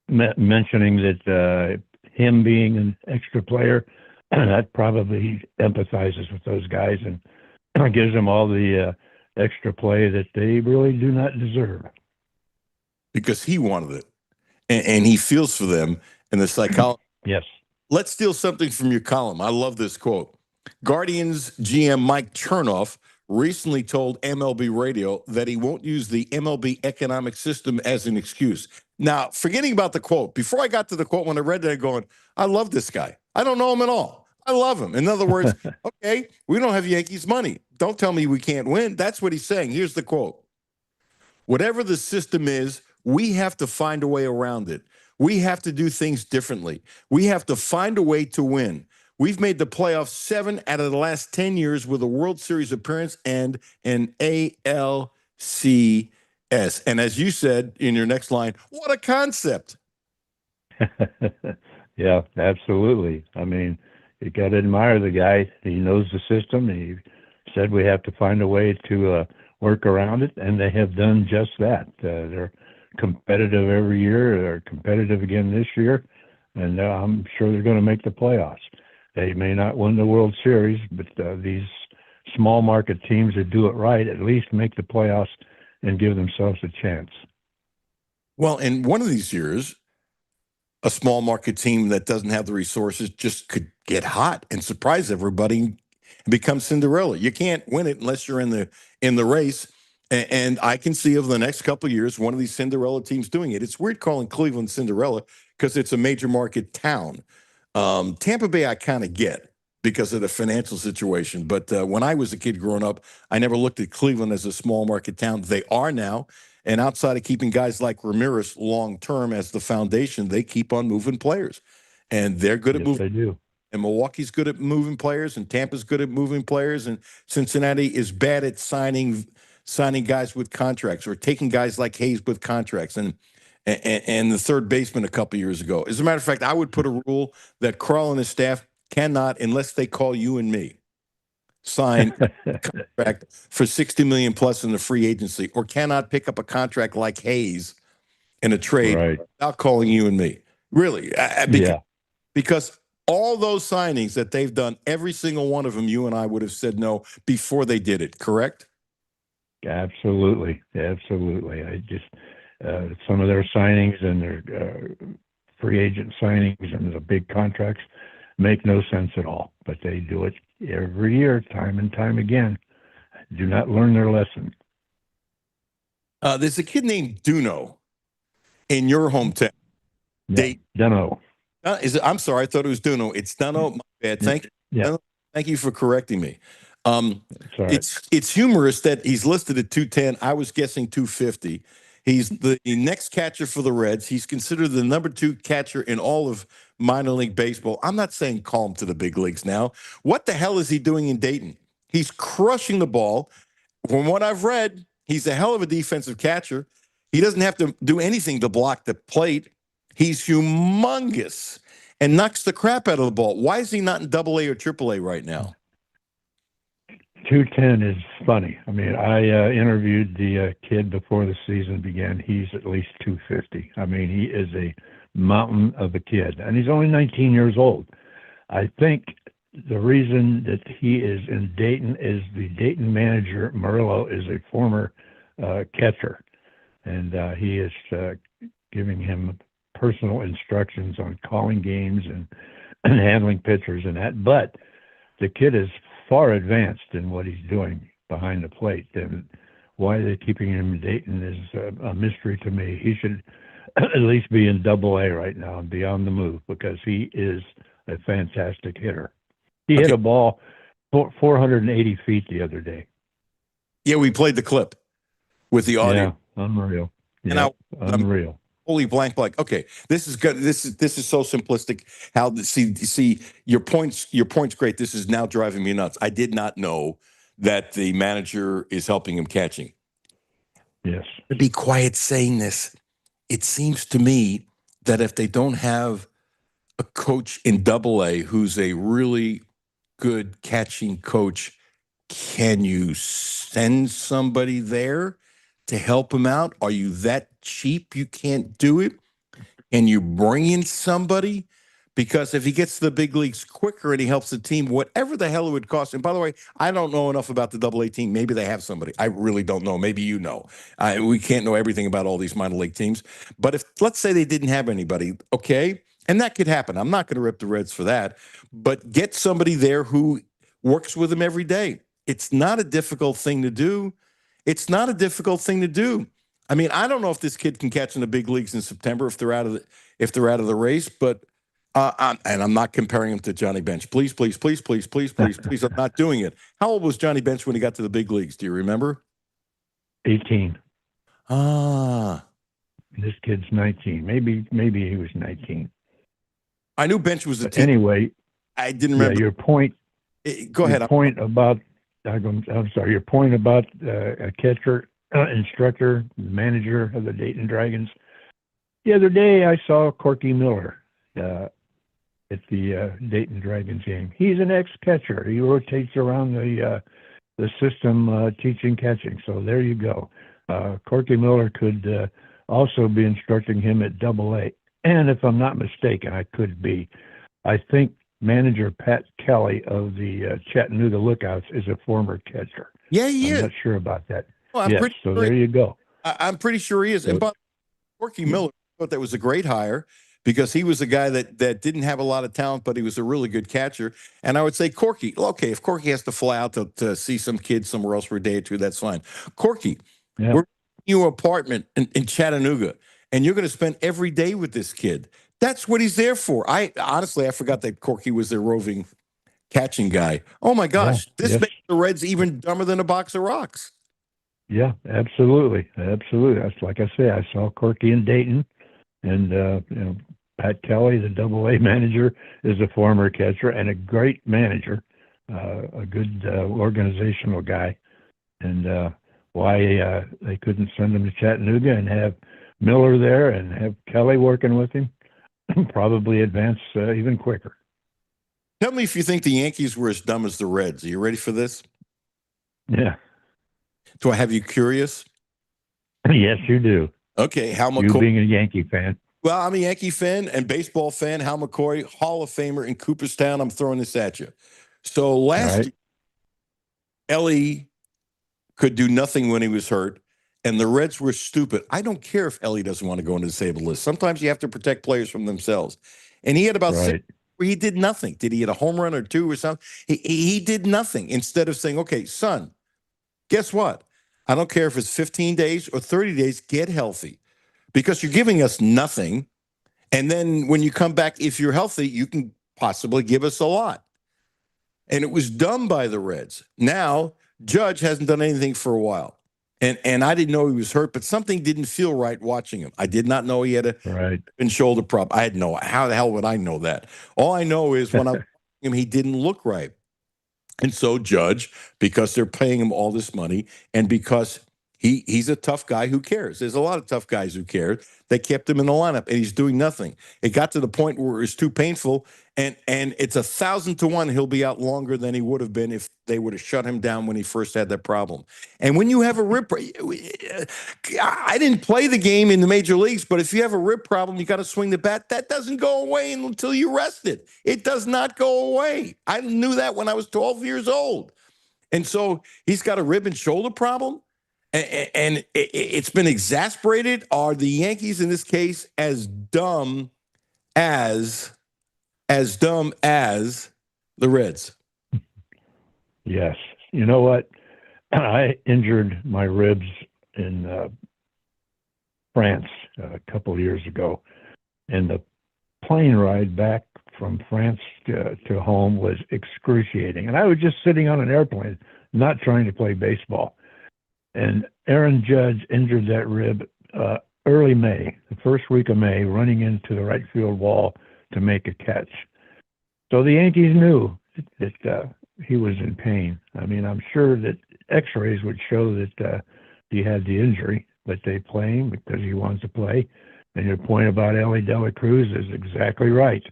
mentioning that him being an extra player, that probably empathizes with those guys and gives them all the extra play that they really do not deserve. Because he wanted it, and he feels for them. And the psychology. Yes. Let's steal something from your column. I love this quote. Guardians GM Mike Chernoff recently told MLB Radio that he won't use the MLB economic system as an excuse. Now, forgetting about the quote, before I got to the quote, when I read that, going, I love this guy. I don't know him at all. I love him. In other words, okay, we don't have Yankees money. Don't tell me we can't win. That's what he's saying. Here's the quote. Whatever the system is, we have to find a way around it. We have to do things differently. We have to find a way to win. We've made the playoffs 7 out of the last 10 years with a World Series appearance and an ALCS. And as you said in your next line, what a concept. Yeah, absolutely. I mean, you got to admire the guy. He knows the system. He said we have to find a way to work around it, and they have done just that. They're competitive every year. They're competitive again this year, and I'm sure they're going to make the playoffs. They may not win the World Series, but these small market teams that do it right at least make the playoffs and give themselves a chance. Well, in one of these years, a small market team that doesn't have the resources just could get hot and surprise everybody and become Cinderella. You can't win it unless you're in the race. And I can see over the next couple of years one of these Cinderella teams doing it. It's weird calling Cleveland Cinderella because it's a major market town. Tampa Bay, I kind of get because of the financial situation. But when I was a kid growing up, I never looked at Cleveland as a small market town. They are now. And outside of keeping guys like Ramirez long term as the foundation, they keep on moving players. And they're good at Yes, moving. they do. And Milwaukee's good at moving players, and Tampa's good at moving players, and Cincinnati is bad at signing guys with contracts or taking guys like Hayes with contracts. And the third baseman a couple years ago. As a matter of fact, I would put a rule that Carl and his staff cannot, unless they call you and me, sign a contract for $60 million plus in the free agency, or cannot pick up a contract like Hayes in a trade Right. without calling you and me. Really, because all those signings that they've done, every single one of them, you and I would have said no before they did it. Correct? Absolutely. I just some of their signings and their free agent signings and the big contracts make no sense at all. But they do it every year, time and time again. Do not learn their lesson. There's a kid named Duno in your hometown. Yeah, Duno. I'm sorry, I thought it was Duno. It's Duno. My bad. Thank you. Yeah. Thank you for correcting me. Sorry. It's humorous that he's listed at 210. I was guessing 250. He's the next catcher for the Reds. He's considered the number 2 catcher in all of minor league baseball. I'm not saying call him to the big leagues now. What the hell is he doing in Dayton? He's crushing the ball. From what I've read, he's a hell of a defensive catcher. He doesn't have to do anything to block the plate. He's humongous and knocks the crap out of the ball. Why is he not in Double-A or Triple-A right now? 210 is funny. I mean, I interviewed the kid before the season began. He's at least 250. I mean, he is a mountain of a kid, and he's only 19 years old. I think the reason that he is in Dayton is the Dayton manager, Murillo, is a former catcher, and he is giving him personal instructions on calling games and handling pitchers and that. But the kid is far advanced in what he's doing behind the plate, and why they're keeping him in Dayton is a mystery to me. He should at least be in Double-A right now and be on the move, because he is a fantastic hitter. He hit a ball 480 feet the other day. Yeah, we played the clip with the audio. Yeah, unreal. Yeah, unreal. Holy blank. Okay, this is good. This is so simplistic. How see your point's great. This is now driving me nuts. I did not know that the manager is helping him catching. Yes. To be quiet saying this, it seems to me that if they don't have a coach in Double-A who's a really good catching coach, can you send somebody there to help him out? Are you that cheap you can't do it? Can you bring in somebody? Because if he gets to the big leagues quicker and he helps the team, whatever the hell it would cost. And by the way, I don't know enough about the Double-A team. Maybe they have somebody. I really don't know. Maybe you know. We can't know everything about all these minor league teams. But if, let's say they didn't have anybody, okay, and that could happen. I'm not going to rip the Reds for that. But get somebody there who works with them every day. It's not a difficult thing to do. It's not a difficult thing to do. I mean, I don't know if this kid can catch in the big leagues in September if they're out of the race, but I'm not comparing him to Johnny Bench. Please, please, please, please, please, please, please. I'm not doing it. How old was Johnny Bench when he got to the big leagues? Do you remember? 18. Ah. This kid's 19. Maybe he was 19. I knew Bench was a But team. anyway, I didn't remember. Yeah, your point. Go ahead. Your point about your point about a catcher, instructor, manager of the Dayton Dragons. The other day, I saw Corky Miller at the Dayton Dragons game. He's an ex-catcher. He rotates around the system teaching catching. So there you go. Corky Miller could also be instructing him at Double-A. And if I'm not mistaken, I could be. I think manager Pat Kelly of the Chattanooga Lookouts is a former catcher. Yeah, he I'm is. not sure about that. Well, I'm Yes, pretty so sure there you go. I'm pretty sure he is. And by Corky Miller, I thought that was a great hire because he was a guy that didn't have a lot of talent, but he was a really good catcher. And I would say Corky, okay, if Corky has to fly out to see some kids somewhere else for a day or two, that's fine. Corky, Yeah. we're giving you an apartment in Chattanooga, and you're going to spend every day with this kid. That's what he's there for. I forgot that Corky was their roving catching guy. Oh my gosh, this makes the Reds even dumber than a box of rocks. Yeah, absolutely. That's like I say, I saw Corky in Dayton, and Pat Kelly, the Double-A manager, is a former catcher and a great manager, a good organizational guy. And why they couldn't send him to Chattanooga and have Miller there and have Kelly working with him, probably advance even quicker. Tell me if you think the Yankees were as dumb as the Reds. Are you ready for this? Yeah. Do I have you curious? Yes, you do. Okay, Hal You McCoy. being a Yankee fan. Well, I'm a Yankee fan and baseball fan. Hal McCoy, Hall of Famer in Cooperstown. I'm throwing this at you. So last year, Ellie could do nothing when he was hurt, and the Reds were stupid. I don't care if Ellie doesn't want to go on the disabled list. Sometimes you have to protect players from themselves. And he had about 6 where he did nothing. Did he hit a home run or two or something? He did nothing. Instead of saying, okay, son, guess what? I don't care if it's 15 days or 30 days, get healthy because you're giving us nothing. And then when you come back, if you're healthy, you can possibly give us a lot. And it was done by the Reds. Now, Judge hasn't done anything for a while. And I didn't know he was hurt, but something didn't feel right watching him. I did not know he had a hip and shoulder problem. I had no, how the hell would I know that? All I know is when I watched him, he didn't look right. And so Judge, because they're paying him all this money and because he's a tough guy who cares. There's a lot of tough guys who care. They kept him in the lineup and he's doing nothing. It got to the point where it was too painful and it's 1,000 to 1 he'll be out longer than he would have been if they would have shut him down when he first had that problem. And when you have a rib, I didn't play the game in the major leagues, but if you have a rib problem, you got to swing the bat. That doesn't go away until you rest it. It does not go away. I knew that when I was 12 years old. And so he's got a rib and shoulder problem. And it's been exasperated. Are the Yankees in this case as dumb as the Reds? Yes. You know what? I injured my ribs in France a couple of years ago, and the plane ride back from France to home was excruciating. And I was just sitting on an airplane, not trying to play baseball. And Aaron Judge injured that rib early May, the first week of May, running into the right field wall to make a catch. So the Yankees knew that he was in pain. I mean, I'm sure that X-rays would show that he had the injury, but they play him because he wants to play. And your point about Ellie De La Cruz is exactly right.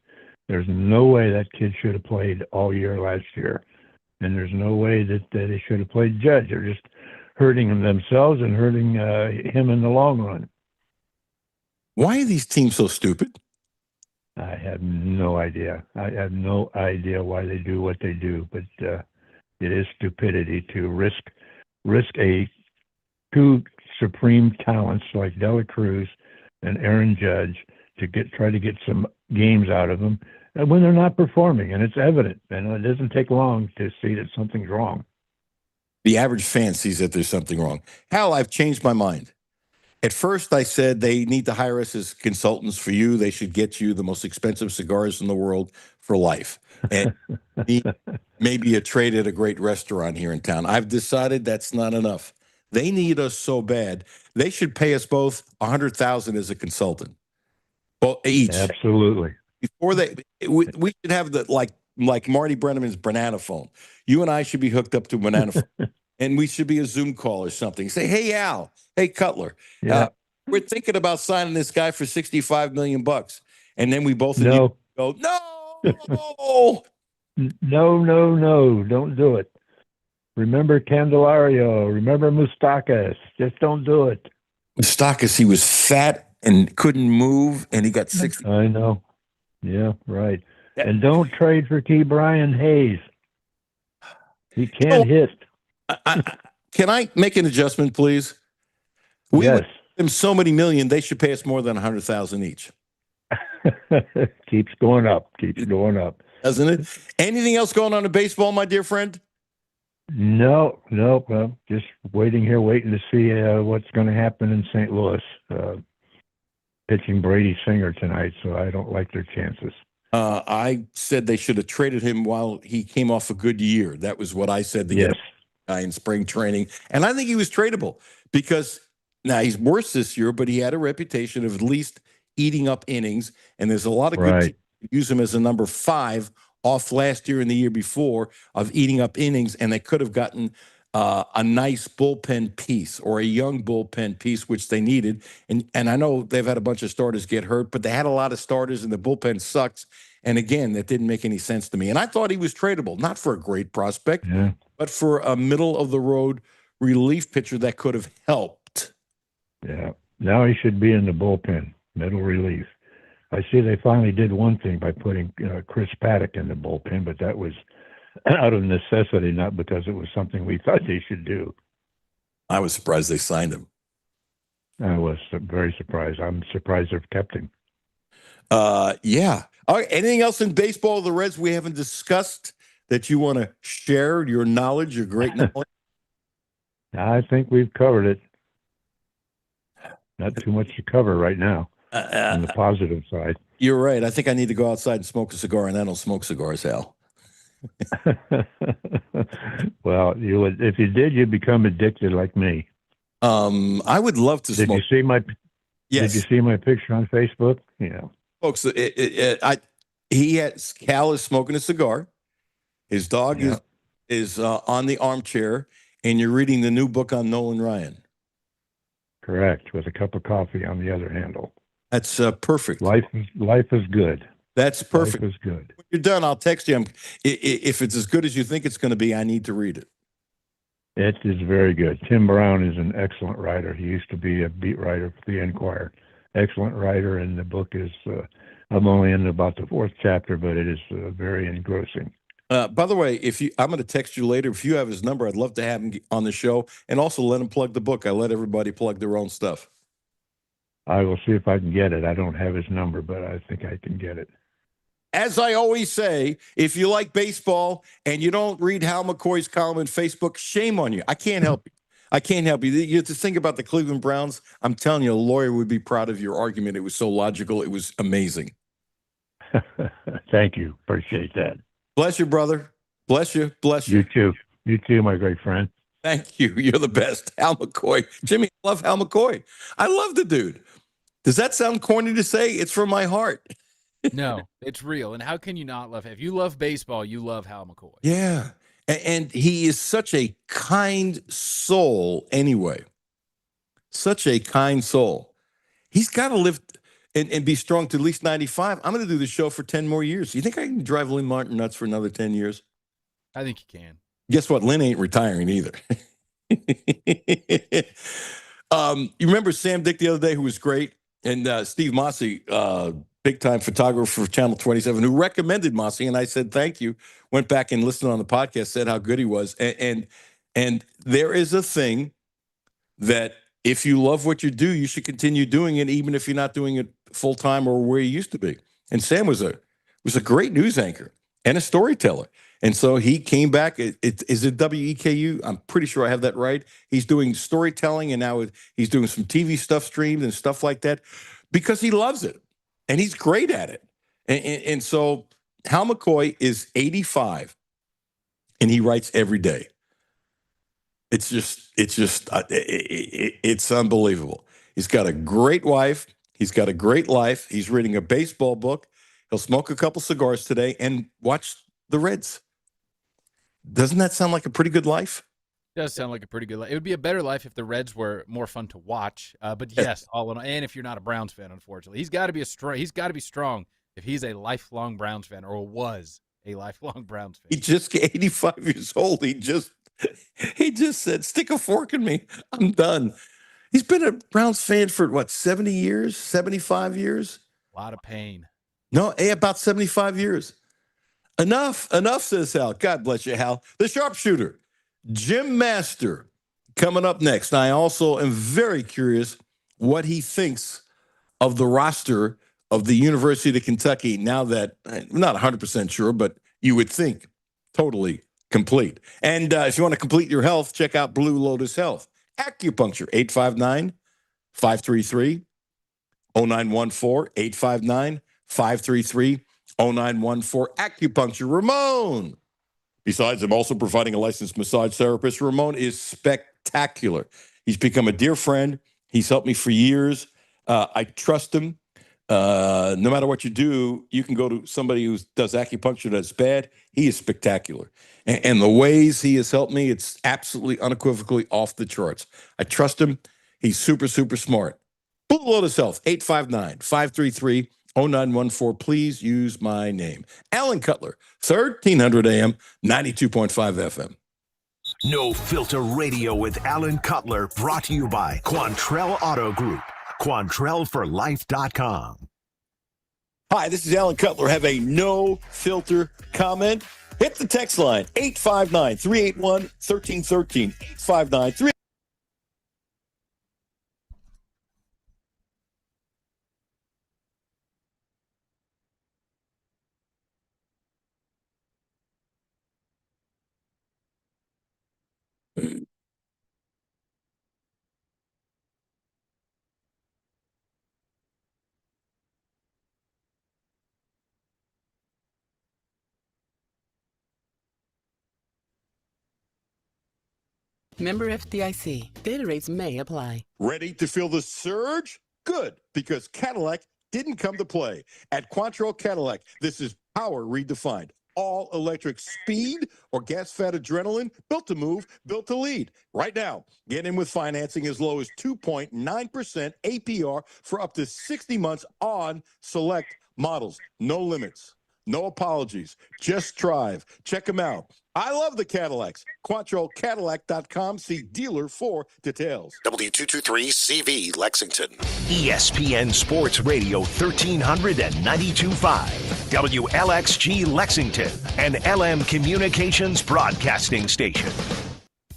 There's no way that kid should have played all year last year. And there's no way that they should have played Judge. They're just hurting themselves and hurting him in the long run. Why are these teams so stupid? I have no idea. I have no idea why they do what they do, but it is stupidity to risk two supreme talents like De La Cruz and Aaron Judge to try to get some games out of them when they're not performing, and it's evident. And it doesn't take long to see that something's wrong. The average fan sees that there's something wrong. Hal, I've changed my mind. At first, I said they need to hire us as consultants for you. They should get you the most expensive cigars in the world for life. And maybe a trade at a great restaurant here in town. I've decided that's not enough. They need us so bad. They should pay us both $100,000 as a consultant. Well, each. Absolutely. Before we should have like Marty Brenneman's banana phone. You and I should be hooked up to a banana phone. And we should be a Zoom call or something. Say, hey, Al, hey, Cutler, we're thinking about signing this guy for $65 million. And then we both go, no. No, don't do it. Remember Candelario. Remember Moustakas. Just don't do it. Moustakas, he was fat and couldn't move, and he got 60. I know. Yeah, right. And don't trade for T. Brian Hayes. He can't hit. Can I make an adjustment, please? We Yes. would give them so many million, they should pay us more than 100,000 each. Keeps going up. Keeps going up. Doesn't it? Anything else going on in baseball, my dear friend? No. Well, just waiting to see what's going to happen in St. Louis. Pitching Brady Singer tonight, so I don't like their chances. I said they should have traded him while he came off a good year. That was what I said to get a guy in spring training. And I think he was tradable because now he's worse this year, but he had a reputation of at least eating up innings. And there's a lot of good teams that use him as a number 5 off last year and the year before of eating up innings. And they could have gotten a nice bullpen piece or a young bullpen piece, which they needed. And I know they've had a bunch of starters get hurt, but they had a lot of starters and the bullpen sucks. And again, that didn't make any sense to me. And I thought he was tradable, not for a great prospect, but for a middle of the road relief pitcher that could have helped. Yeah. Now he should be in the bullpen, middle relief. I see they finally did one thing by putting Chris Paddock in the bullpen, but that was out of necessity, not because it was something we thought they should do. I was surprised they signed him. I was very surprised. I'm surprised they've kept him. Yeah. All right. Anything else in baseball of the Reds we haven't discussed that you want to share, your knowledge, your great knowledge? I think we've covered it. Not too much to cover right now on the positive side. You're right. I think I need to go outside and smoke a cigar, and I don't smoke cigars, Al. Well, you would, if you did, you'd become addicted like me. I would love to smoke. Did you see my picture on Facebook? Yeah. Folks, Cal is smoking a cigar. His dog is on the armchair, and you're reading the new book on Nolan Ryan. Correct, with a cup of coffee on the other handle. That's perfect. Life is good. That's perfect. Life is good. When you're done, I'll text you. If it's as good as you think it's going to be, I need to read it. It is very good. Tim Brown is an excellent writer. He used to be a beat writer for the Enquirer. Excellent writer, and the book is, I'm only in about the 4th chapter, but it is very engrossing. By the way, I'm going to text you later. If you have his number, I'd love to have him on the show, and also let him plug the book. I let everybody plug their own stuff. I will see if I can get it. I don't have his number, but I think I can get it. As I always say, if you like baseball and you don't read Hal McCoy's column on Facebook, shame on you. I can't help you. I can't help you. You have to think about the Cleveland Browns. I'm telling you, a lawyer would be proud of your argument. It was so logical. It was amazing. Thank you. Appreciate that. Bless you, brother. Bless you. Bless you. You too. You too, my great friend. Thank you. You're the best. Hal McCoy. Jimmy, I love Hal McCoy. I love the dude. Does that sound corny to say? It's from my heart. No, it's real. And how can you not love him? If you love baseball, you love Hal McCoy. Yeah. And he is such a kind soul anyway. Such a kind soul. He's got to live and be strong to at least 95. I'm going to do the show for 10 more years. You think I can drive Lynn Martin nuts for another 10 years? I think you can. Guess what? Lynn ain't retiring either. You remember Sam Dick the other day, who was great, and Steve Mossy, big-time photographer for Channel 27, who recommended Mossy, and I said thank you. Went back and listened on the podcast, said how good he was. And there is a thing that if you love what you do, you should continue doing it, even if you're not doing it full-time or where you used to be. And Sam was a great news anchor and a storyteller. And so he came back. Is it WEKU? I'm pretty sure I have that right. He's doing storytelling, and now he's doing some TV stuff streamed and stuff like that because he loves it, and he's great at it. And so Hal McCoy is 85, and he writes every day. It's unbelievable. He's got a great wife. He's got a great life. He's reading a baseball book. He'll smoke a couple cigars today and watch the Reds. Doesn't that sound like a pretty good life? It does sound like a pretty good life. It would be a better life if the Reds were more fun to watch. But yes, all in all, and if you're not a Browns fan, unfortunately, he's got to be strong if he's a lifelong Browns fan or was a lifelong Browns fan. He just 85 years old. He just said, "Stick a fork in me. I'm done." He's been a Browns fan for 70 years, 75 years? A lot of pain. No, about 75 years. Enough, says Hal. God bless you, Hal. The sharpshooter, Jim Master, coming up next. I also am very curious what he thinks of the roster of the University of Kentucky now that I'm not 100% sure, but you would think totally complete. And if you want to complete your health, check out Blue Lotus Health. Acupuncture, 859-533-0914, 859-533-0914. Acupuncture. Ramon. Besides, I'm also providing a licensed massage therapist. Ramon is spectacular. He's become a dear friend. He's helped me for years. I trust him. No matter what you do, you can go to somebody who does acupuncture that's bad. He is spectacular. And the ways he has helped me, it's absolutely unequivocally off the charts. I trust him. He's super, super smart. Blue Lotus Health, 859-533-0914. Please use my name. Alan Cutler, 1300 AM, 92.5 FM. No Filter Radio with Alan Cutler, brought to you by Quantrell Auto Group. QuantrellForLife.com. Hi, this is Alan Cutler. Have a no filter comment? Hit the text line, 859-381-1313. 859-3. Member FDIC. Data rates may apply. Ready to feel the surge? Good, because Cadillac didn't come to play. At Quantrell Cadillac, this is power redefined. All electric speed or gas-fed adrenaline, built to move, built to lead. Right now, get in with financing as low as 2.9% APR for up to 60 months on select models. No limits, no apologies. Just drive. Check them out. I love the Cadillacs. QuantrellCadillac.com. See dealer for details. W223CV Lexington. ESPN Sports Radio 1300 and 92.5. WLXG Lexington, an LM Communications broadcasting station.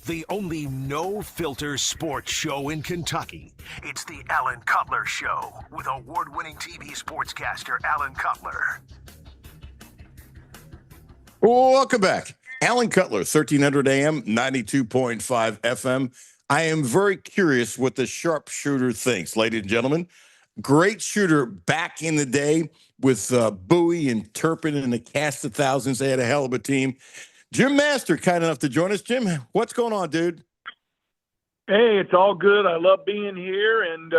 The only no-filter sports show in Kentucky. It's the Alan Cutler Show with award-winning TV sportscaster Alan Cutler. Welcome back. Alan Cutler, 1300 AM, 92.5 FM. I am very curious what the sharpshooter thinks, ladies and gentlemen. Great shooter back in the day with Bowie and Turpin and the cast of thousands. They had a hell of a team. Jim Master, kind enough to join us. Jim, what's going on, dude? Hey, it's all good. I love being here and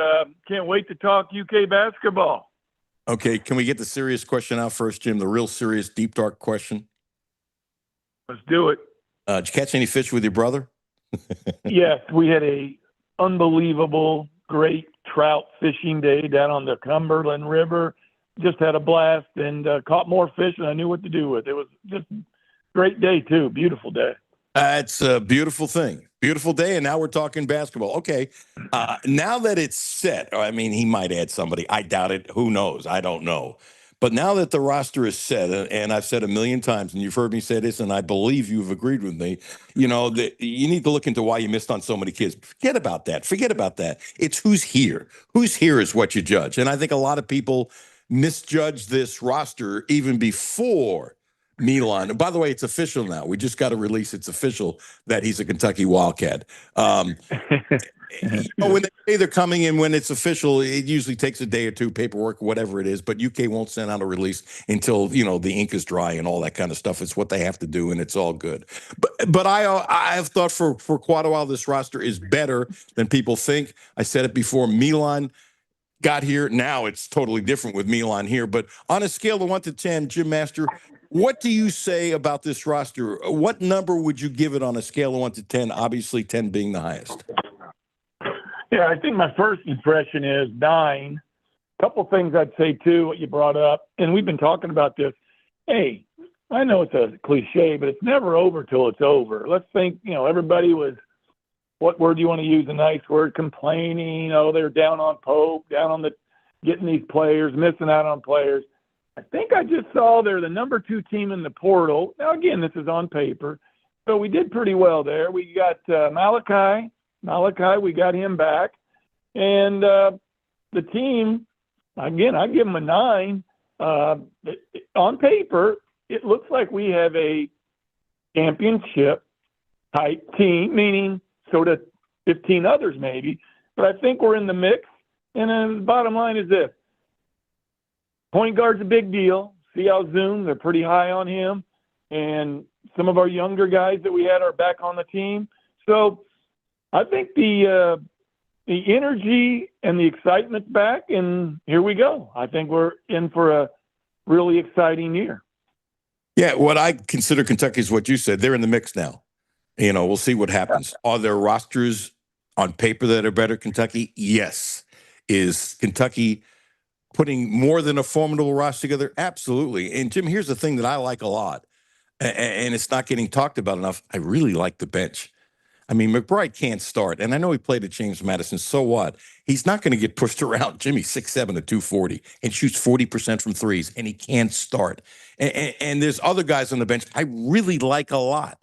can't wait to talk UK basketball. Okay, can we get the serious question out first, Jim? The real serious, deep, dark question. Let's do it. Did you catch any fish with your brother? Yes, we had a unbelievable, great trout fishing day down on the Cumberland River. Just had a blast and caught more fish than I knew what to do with. It was just a great day, too. Beautiful day. It's a beautiful thing. Beautiful day, and now we're talking basketball. Okay, now that it's set, I mean, he might add somebody. I doubt it. Who knows? I don't know. But now that the roster is set, and I've said a million times, and you've heard me say this, and I believe you've agreed with me, you know, that you need to look into why you missed on so many kids. Forget about that. Forget about that. It's who's here. Who's here is what you judge. And I think a lot of people misjudge this roster even before Milan. By the way, it's official now. We just got to release it's official that he's a Kentucky Wildcat. When they say they're coming in, when it's official, it usually takes a day or two, paperwork, whatever it is. But UK won't send out a release until, you know, the ink is dry and all that kind of stuff. It's what they have to do, and it's all good. But I have thought for quite a while this roster is better than people think. I said it before. Milan got here. Now it's totally different with Milan here. But on a scale of 1 to 10, Jim Master, what do you say about this roster? What number would you give it on a scale of 1 to 10? Obviously, 10 being the highest. Yeah, I think my first impression is 9. A couple things I'd say, too, what you brought up, and we've been talking about this. Hey, I know it's a cliche, but it's never over till it's over. Let's think, you know, everybody was, what word do you want to use, a nice word, complaining, they're down on Pope, down on the getting these players, missing out on players. I think I just saw they're the number 2 team in the portal. Now, again, this is on paper. So we did pretty well there. We got Malachi. We got him back. And the team, again, I give them a 9. On paper, it looks like we have a championship-type team, meaning sort of 15 others maybe. But I think we're in the mix. And then the bottom line is this. Point guard's a big deal. See how Zoom, they're pretty high on him. And some of our younger guys that we had are back on the team. So I think the energy and the excitement's back, and here we go. I think we're in for a really exciting year. Yeah, what I consider Kentucky is what you said. They're in the mix now. We'll see what happens. Are there rosters on paper that are better Kentucky? Yes. Is Kentucky putting more than a formidable roster together? Absolutely. And, Jim, here's the thing that I like a lot, and it's not getting talked about enough. I really like the bench. I mean, McBride can't start, and I know he played at James Madison. So what? He's not going to get pushed around. Jimmy's 6'7" at 240 and shoots 40% from threes, and he can't start. And there's other guys on the bench I really like a lot.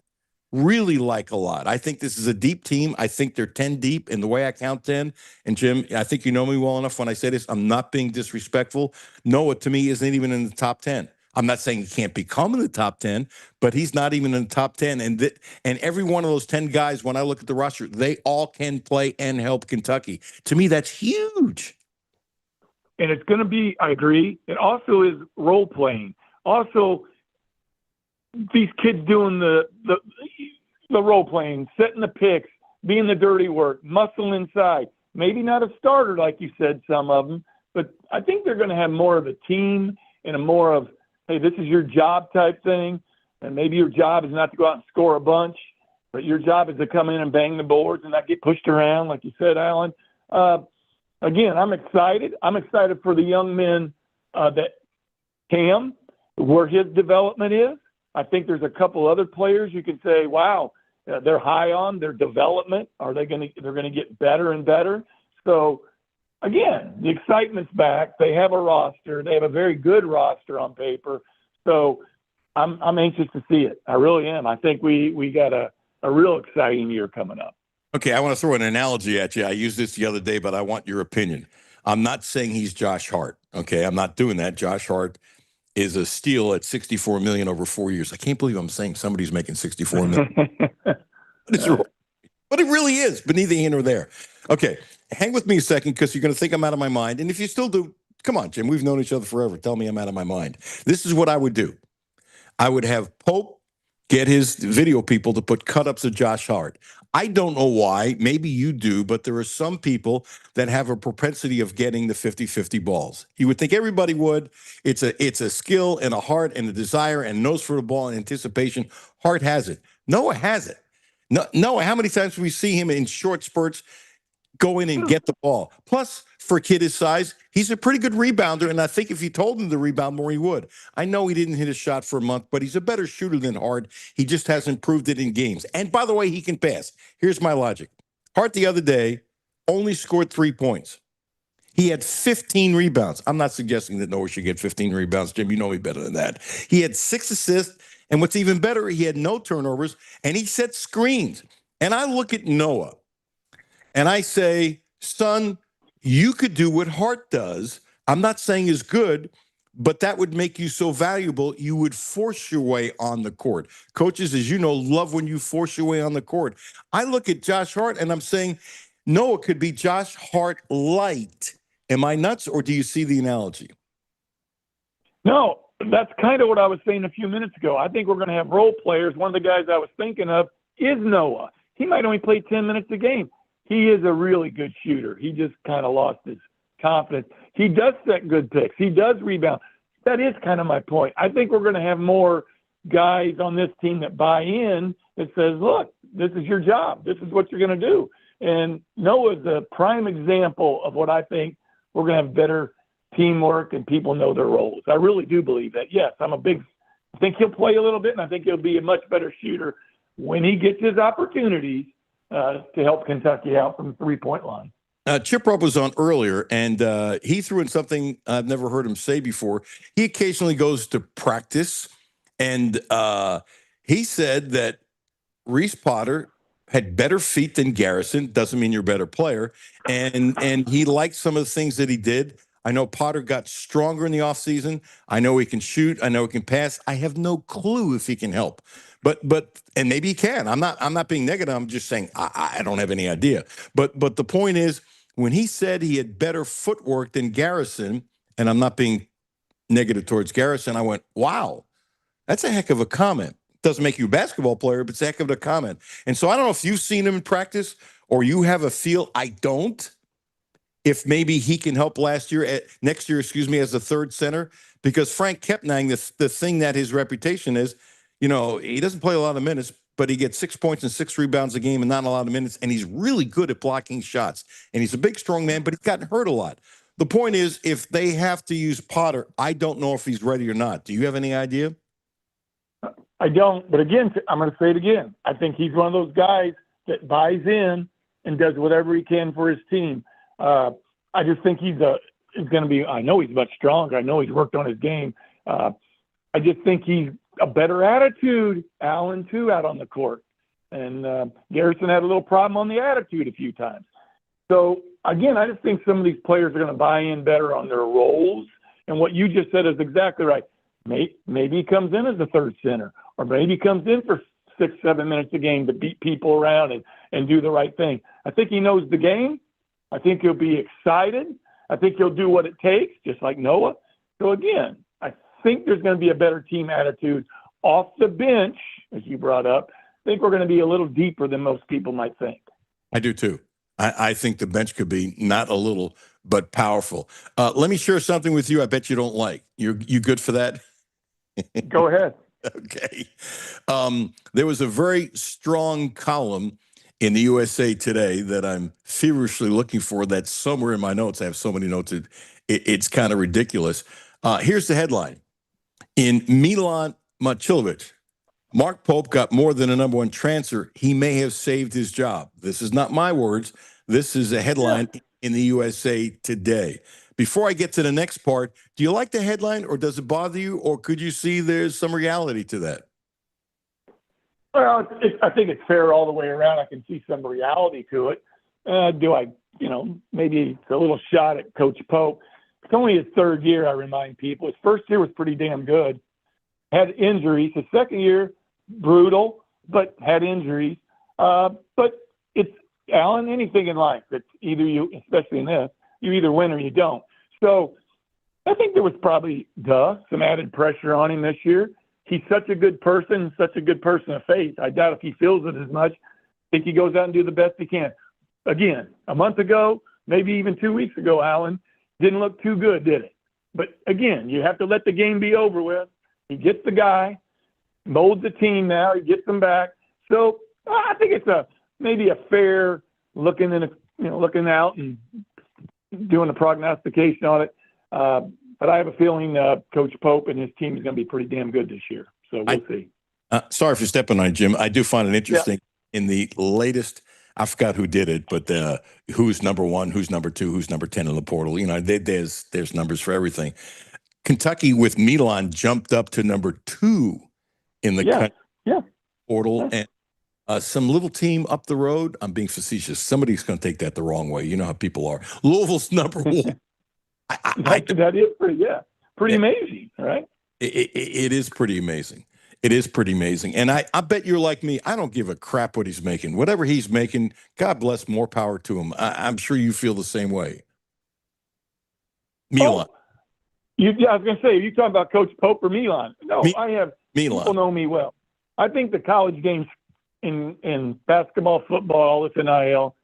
Really like a lot. I think this is a deep team. I think they're 10 deep in the way I count 10. And, Jim, I think you know me well enough when I say this. I'm not being disrespectful. Noah, to me, isn't even in the top 10. I'm not saying he can't become in the top 10, but he's not even in the top 10. And every one of those 10 guys, when I look at the roster, they all can play and help Kentucky. To me, that's huge. And it's going to be, I agree, it also is role playing. Also, these kids doing the role playing, setting the picks, being the dirty work, muscle inside. Maybe not a starter, like you said, some of them, but I think they're going to have more of a team and a more of, hey, this is your job type thing. And maybe your job is not to go out and score a bunch, but your job is to come in and bang the boards and not get pushed around, like you said, Alan. Again, I'm excited. I'm excited for the young men that Cam, where his development is. I think there's a couple other players you can say, wow, they're high on their development. They're going to get better and better. So again, the excitement's back. They have a roster. They have a very good roster on paper. So I'm anxious to see it. I really am. I think we got a real exciting year coming up. Okay, I want to throw an analogy at you. I used this the other day, but I want your opinion. I'm not saying he's Josh Hart. Okay, I'm not doing that. Josh Hart is a steal at $64 million over 4 years. I can't believe I'm saying somebody's making $64 million. But it really is, but neither here nor there. Okay, hang with me a second because you're going to think I'm out of my mind. And if you still do, come on, Jim, we've known each other forever. Tell me I'm out of my mind. This is what I would do. I would have Pope get his video people to put cut-ups of Josh Hart. I don't know why. Maybe you do, but there are some people that have a propensity of getting the 50-50 balls. You would think everybody would. It's a skill and a heart and a desire and nose for the ball and anticipation. Hart has it. Noah has it. Noah, how many times do we see him in short spurts go in and get the ball? Plus, for a kid his size, he's a pretty good rebounder, and I think if you told him to rebound more, he would. I know he didn't hit a shot for a month, but he's a better shooter than Hart. He just hasn't proved it in games. And by the way, he can pass. Here's my logic. Hart the other day only scored 3 points. He had 15 rebounds. I'm not suggesting that Noah should get 15 rebounds. Jim, you know me better than that. He had 6 assists, and what's even better, he had no turnovers, and he set screens. And I look at Noah, and I say, son, you could do what Hart does. I'm not saying is good, but that would make you so valuable, you would force your way on the court. Coaches, as you know, love when you force your way on the court. I look at Josh Hart, and I'm saying Noah could be Josh Hart light. Am I nuts, or do you see the analogy? No, that's kind of what I was saying a few minutes ago. I think we're going to have role players. One of the guys I was thinking of is Noah. He might only play 10 minutes a game. He is a really good shooter. He just kind of lost his confidence. He does set good picks. He does rebound. That is kind of my point. I think we're going to have more guys on this team that buy in that says, look, this is your job. This is what you're going to do. And Noah's a prime example of what I think we're going to have better teamwork and people know their roles. I really do believe that. Yes, I think he'll play a little bit, and I think he'll be a much better shooter when he gets his opportunities to help Kentucky out from the three-point line. Chip Robb was on earlier, and he threw in something I've never heard him say before. He occasionally goes to practice, and he said that Reese Potter had better feet than Garrison. Doesn't mean you're a better player. And he liked some of the things that he did. I know Potter got stronger in the offseason. I know he can shoot. I know he can pass. I have no clue if he can help. But and maybe he can. I'm not being negative. I'm just saying I don't have any idea. But the point is, when he said he had better footwork than Garrison, and I'm not being negative towards Garrison, I went, wow, that's a heck of a comment. Doesn't make you a basketball player, but it's a heck of a comment. And so I don't know if you've seen him in practice or you have a feel. I don't. If maybe he can help next year, as a third center, because Frank Kepnang, the thing that his reputation is, he doesn't play a lot of minutes, but he gets 6 points and 6 rebounds a game and not a lot of minutes, and he's really good at blocking shots. And he's a big, strong man, but he's gotten hurt a lot. The point is, if they have to use Potter, I don't know if he's ready or not. Do you have any idea? I don't, but again, I'm going to say it again. I think he's one of those guys that buys in and does whatever he can for his team. I just think he's going to be. I know he's much stronger. I know he's worked on his game. I just think he's a better attitude, Allen, too, out on the court. And Garrison had a little problem on the attitude a few times. So again, I just think some of these players are going to buy in better on their roles. And what you just said is exactly right. Maybe he comes in as a third center, or maybe he comes in for 6-7 minutes a game to beat people around and do the right thing. I think he knows the game. I think he'll be excited. I think he'll do what it takes, just like Noah. So again, I think there's going to be a better team attitude off the bench, as you brought up. I think we're going to be a little deeper than most people might think. I do too. I think the bench could be not a little, but powerful. Let me share something with you I bet you don't like. You good for that? Go ahead. Okay. There was a very strong column in the USA Today that I'm feverishly looking for. That's somewhere in my notes. I have so many notes. It's kind of ridiculous. Here's the headline. In Milan Machilovic, Mark Pope got more than a number one transfer. He may have saved his job. This is not my words. This is a headline in the USA Today. Before I get to the next part, do you like the headline, or does it bother you, or could you see there's some reality to that? Well, I think it's fair all the way around. I can see some reality to it. Maybe it's a little shot at Coach Pope. It's only his third year, I remind people. His first year was pretty damn good. Had injuries. His second year, brutal, but had injuries. But it's, Alan, anything in life, it's either you, especially in this, you either win or you don't. So I think there was probably some added pressure on him this year. He's such a good person, such a good person of faith. I doubt if he feels it as much. I think he goes out and do the best he can. Again, a month ago, maybe even 2 weeks ago, Alan, didn't look too good, did it? But again, you have to let the game be over with. He gets the guy, molds the team now, he gets them back. So I think it's maybe a fair looking out and doing the prognostication on it. But I have a feeling Coach Pope and his team is going to be pretty damn good this year. So we'll see. Sorry for stepping on it, Jim. I do find it interesting in the latest. I forgot who did it, but who's number one, who's number two, who's number 10 in the portal. There's numbers for everything. Kentucky with Milan jumped up to number 2 in the portal, and some little team up the road. I'm being facetious. Somebody's going to take that the wrong way. You know how people are. Louisville's number 1. That is pretty amazing, right? It is pretty amazing. It is pretty amazing. And I bet you're like me. I don't give a crap what he's making. Whatever he's making, God bless, more power to him. I'm sure you feel the same way. Milan. I was going to say, are you talking about Coach Pope or Milan? No, I have. Milan. People know me well. I think the college games in basketball, football, all this NIL,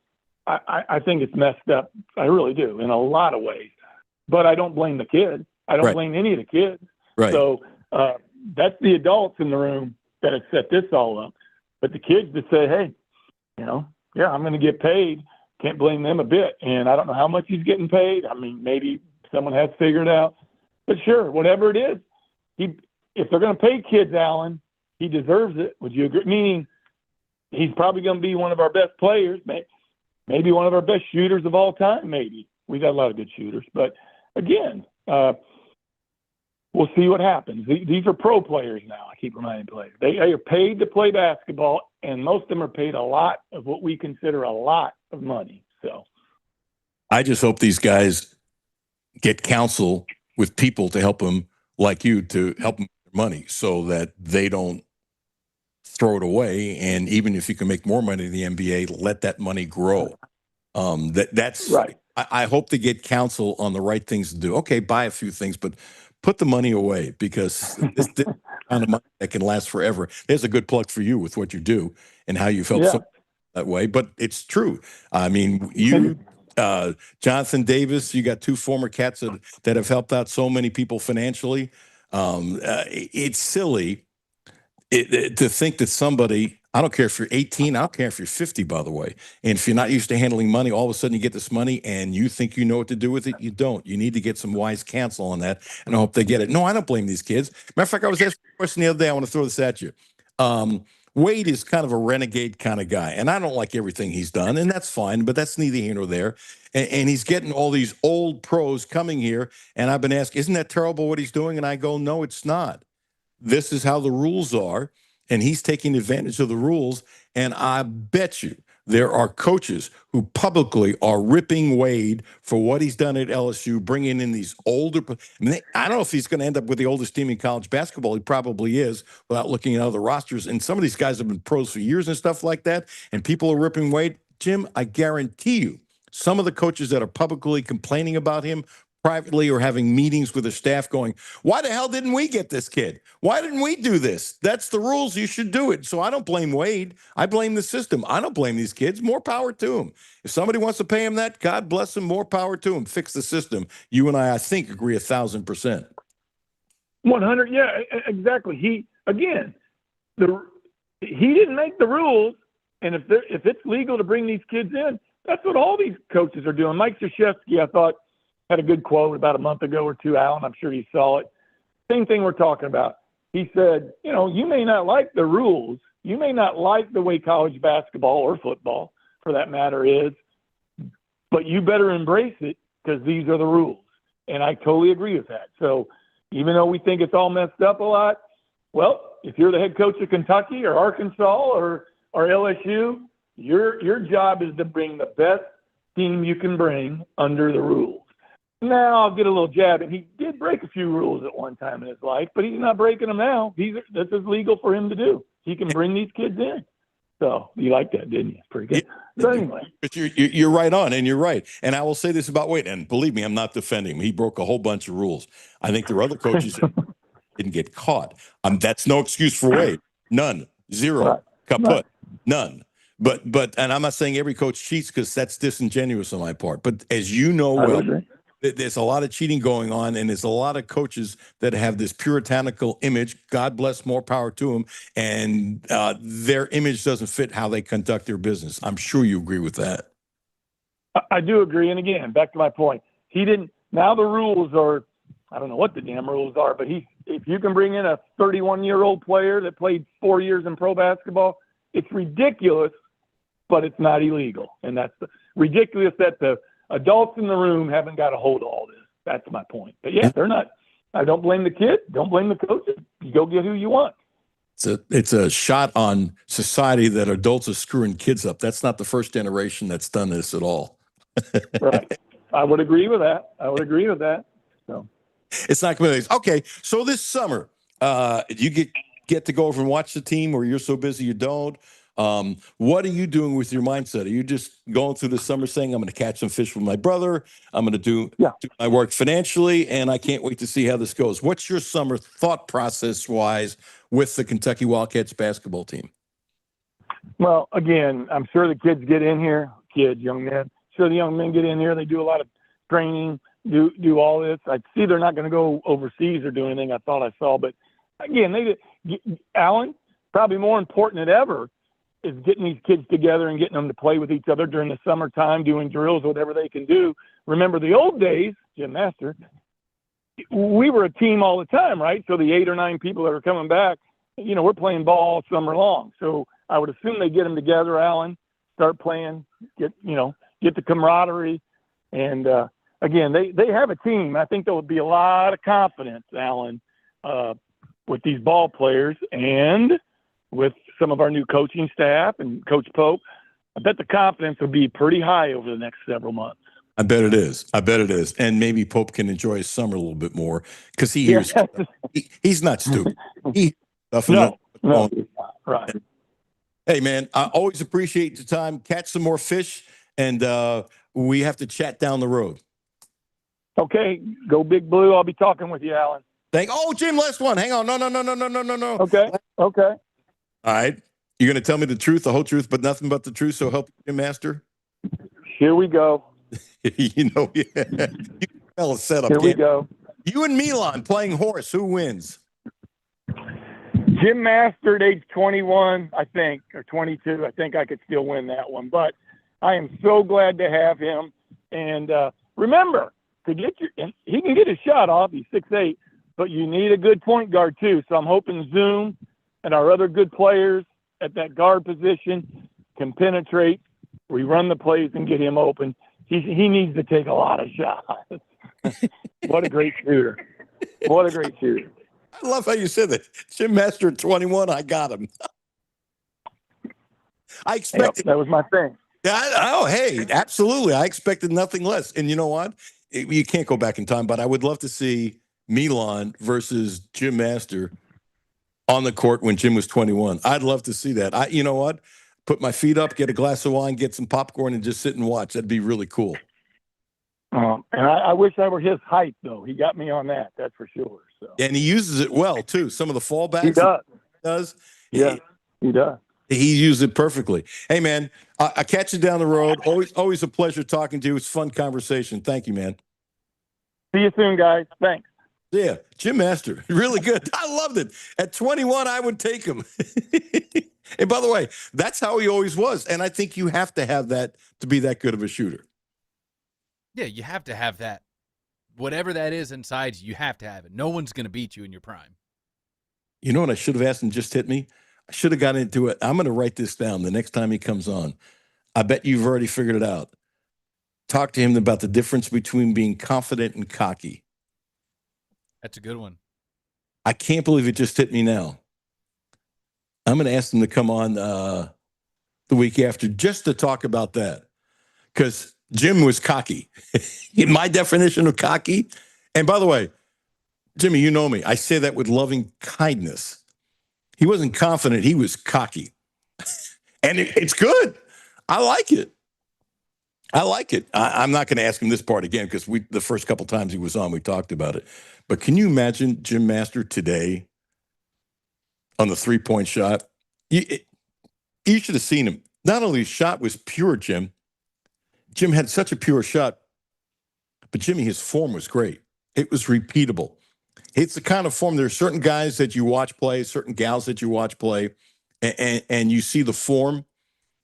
I think it's messed up. I really do, in a lot of ways. But I don't blame the kids. I don't blame any of the kids. Right. So that's the adults in the room that have set this all up. But the kids that say, hey, I'm going to get paid, can't blame them a bit. And I don't know how much he's getting paid. I mean, maybe someone has figured it out. But sure, whatever it is, if they're going to pay kids, Alan, he deserves it. Would you agree? Meaning he's probably going to be one of our best players. maybe one of our best shooters of all time. Maybe we've got a lot of good shooters, but again, we'll see what happens. These are pro players now. I keep reminding players they are paid to play basketball, and most of them are paid a lot of what we consider a lot of money. So, I just hope these guys get counsel with people to help them, like you, to help them with money, so that they don't throw it away. And even if you can make more money in the NBA, let that money grow. That's right. I hope they get counsel on the right things to do. Okay, buy a few things, but put the money away, because this kind of money that can last forever. There's a good plug for you with what you do and how you've helped Yeah. so that way. But it's true. I mean, you, Jonathan Davis, you got two former Cats that have helped out so many people financially. It's silly to think that somebody, I don't care if you're 18, I don't care if you're 50, by the way, and if you're not used to handling money, all of a sudden you get this money and you think you know what to do with it. You don't. You need to get some wise counsel on that, and I hope they get it. No, I don't blame these kids. Matter of fact, I was asked a question the other day. I want to throw this at you. Wade is kind of a renegade kind of guy, and I don't like everything he's done, and that's fine, but that's neither here nor there. And he's getting all these old pros coming here, and I've been asked, isn't that terrible what he's doing? And I go, no, it's not. This is how the rules are, and he's taking advantage of the rules. And I bet you there are coaches who publicly are ripping Wade for what he's done at LSU, bringing in these older. I don't know if he's going to end up with the oldest team in college basketball. He probably is, without looking at other rosters. And some of these guys have been pros for years and stuff like that, and people are ripping Wade. Jim, I guarantee you, some of the coaches that are publicly complaining about him privately or having meetings with the staff going, why the hell didn't we get this kid? Why didn't we do this? That's the rules. You should do it. So I don't blame Wade. I blame the system. I don't blame these kids. More power to them. If somebody wants to pay him that, God bless them. More power to them. Fix the system. You and I think, agree 1,000%. 100. Yeah, exactly. He didn't make the rules. And if it's legal to bring these kids in, that's what all these coaches are doing. Mike Krzyzewski, I thought, had a good quote about a month ago or two, Alan. I'm sure you saw it. Same thing we're talking about. He said, you may not like the rules. You may not like the way college basketball or football, for that matter, is, but you better embrace it, because these are the rules. And I totally agree with that. So even though we think it's all messed up a lot, well, if you're the head coach of Kentucky or Arkansas or LSU, your job is to bring the best team you can bring under the rules. Now I'll get a little jab, and he did break a few rules at one time in his life, but he's not breaking them now. This is legal for him to do. He can bring these kids in. So you liked that, didn't you? Pretty good. So anyway, but you're right on, and you're right. And I will say this about Wade, and believe me, I'm not defending him. He broke a whole bunch of rules. I think there are other coaches that didn't get caught. That's no excuse for Wade. None. Zero. Right. Kaput. Right. None. But and I'm not saying every coach cheats, because that's disingenuous on my part. But as you know well, there's a lot of cheating going on, and there's a lot of coaches that have this puritanical image. God bless, more power to them, and their image doesn't fit how they conduct their business. I'm sure you agree with that. I do agree. And again, back to my point, he didn't. Now the rules are, I don't know what the damn rules are, but if you can bring in a 31-year-old player that played 4 years in pro basketball, it's ridiculous, but it's not illegal. And that's ridiculous that the adults in the room haven't got a hold of all this. That's my point. But yeah, they're not. I don't blame the kid. Don't blame the coaches. You go get who you want. It's a shot on society that adults are screwing kids up. That's not the first generation that's done this at all. Right. I would agree with that. So it's not going to be okay. So this summer, you get to go over and watch the team, or you're so busy you don't. What are you doing with your mindset? Are you just going through the summer saying, I'm going to catch some fish with my brother, I'm going to do my work financially, and I can't wait to see how this goes? What's your summer thought process wise with the Kentucky Wildcats basketball team? Well, again, I'm sure the kids get in here, young men. Sure, the young men get in here. They do a lot of training, do all this. I see they're not going to go overseas or do anything I thought I saw. But again, Alan, probably more important than ever is getting these kids together and getting them to play with each other during the summertime, doing drills, whatever they can do. Remember the old days, Jim Master, we were a team all the time, right? So the 8 or 9 people that are coming back, we're playing ball all summer long. So I would assume they get them together, Alan, start playing, get the camaraderie. And again, they have a team. I think there would be a lot of confidence, Alan, with these ball players and with some of our new coaching staff and Coach Pope. I bet the confidence will be pretty high over the next several months. I bet it is. And maybe Pope can enjoy his summer a little bit more because he hears he's not stupid. No, right. Hey, man, I always appreciate the time. Catch some more fish, and we have to chat down the road. Okay, go Big Blue. I'll be talking with you, Alan. Jim, last one. Hang on. No. Okay. All right. You're going to tell me the truth, the whole truth, but nothing but the truth, so help you, Jim Master? Here we go. You well set up. Here we go. You and Milan playing horse. Who wins? Jim Master at age 21, I think, or 22. I think I could still win that one. But I am so glad to have him. And remember, he can get his shot off. He's 6'8", but you need a good point guard too. So I'm hoping Zoom and our other good players at that guard position can penetrate. We run the plays and get him open. He needs to take a lot of shots. What a great shooter. I love how you said that. Jim Master at 21, I got him. I expected that was my thing. Hey, absolutely. I expected nothing less. And you know what? You can't go back in time, but I would love to see Milan versus Jim Master on the court when Jim was 21. I'd love to see that. You know what? Put my feet up, get a glass of wine, get some popcorn, and just sit and watch. That'd be really cool. And I wish I were his height, though. He got me on that. That's for sure. So. And he uses it well, too. Some of the fallbacks. He does. Yeah, he does. He used it perfectly. Hey, man, I catch you down the road. Always a pleasure talking to you. It's a fun conversation. Thank you, man. See you soon, guys. Thanks. Yeah, Jim Master, really good. I loved it. At 21, I would take him. And by the way, that's how he always was. And I think you have to have that to be that good of a shooter. Yeah, you have to have that. Whatever that is inside you have to have it. No one's going to beat you in your prime. You know what I should have asked him? Just hit me. I should have got into it. I'm going to write this down the next time he comes on. I bet you've already figured it out. Talk to him about the difference between being confident and cocky. That's a good one. I can't believe it just hit me now. I'm going to ask him to come on the week after just to talk about that. Because Jim was cocky. In my definition of cocky. And by the way, Jimmy, you know me. I say that with loving kindness. He wasn't confident. He was cocky. And it's good. I like it. I'm not going to ask him this part again because the first couple times he was on, we talked about it. But can you imagine Jim Master today on the 3-point shot? You should have seen him. Not only his shot was pure, Jim. Jim had such a pure shot. But, Jimmy, his form was great. It was repeatable. It's the kind of form. There are certain guys that you watch play, certain gals that you watch play, and you see the form,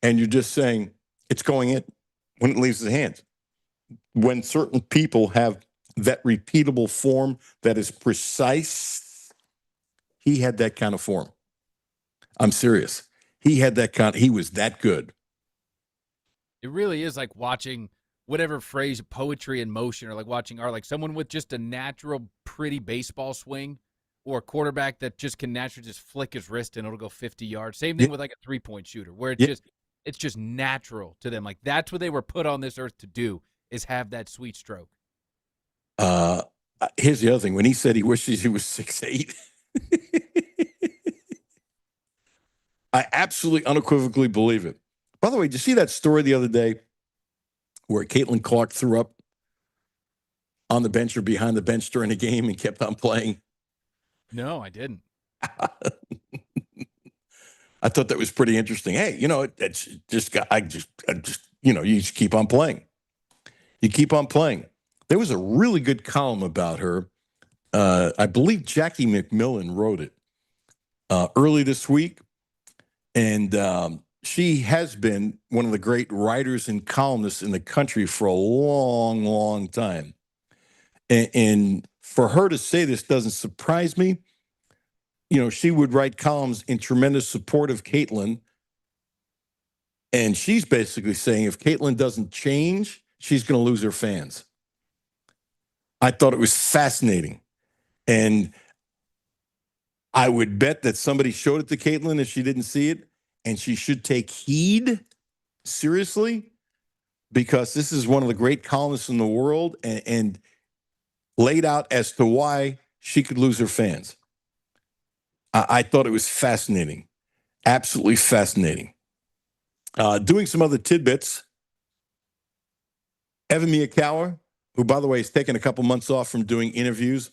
and you're just saying, it's going in when it leaves his hands. When certain people have that repeatable form that is precise, he had that kind of form. I'm serious. He was that good. It really is like watching whatever phrase, poetry in motion, or like watching someone with just a natural, pretty baseball swing, or a quarterback that just can naturally just flick his wrist and it'll go 50 yards. Same thing with like a 3-point shooter, where it's just natural to them. Like that's what they were put on this earth to do, is have that sweet stroke. Here's the other thing. When he said he wishes he was 6'8", I absolutely unequivocally believe it. By the way, did you see that story the other day where Caitlin Clark threw up on the bench or behind the bench during a game and kept on playing? No, I didn't. I thought that was pretty interesting. Hey, it's just you just keep on playing. You keep on playing. There was a really good column about her. I believe Jackie McMillan wrote it early this week. And she has been one of the great writers and columnists in the country for a long, long time. And for her to say this doesn't surprise me. She would write columns in tremendous support of Caitlin. And she's basically saying if Caitlin doesn't change, she's going to lose her fans. I thought it was fascinating. And I would bet that somebody showed it to Caitlin if she didn't see it, and she should take heed seriously, because this is one of the great columnists in the world, and laid out as to why she could lose her fans. I thought it was fascinating, absolutely fascinating. Doing some other tidbits. Evan Miyakawa, who, by the way, is taking a couple months off from doing interviews.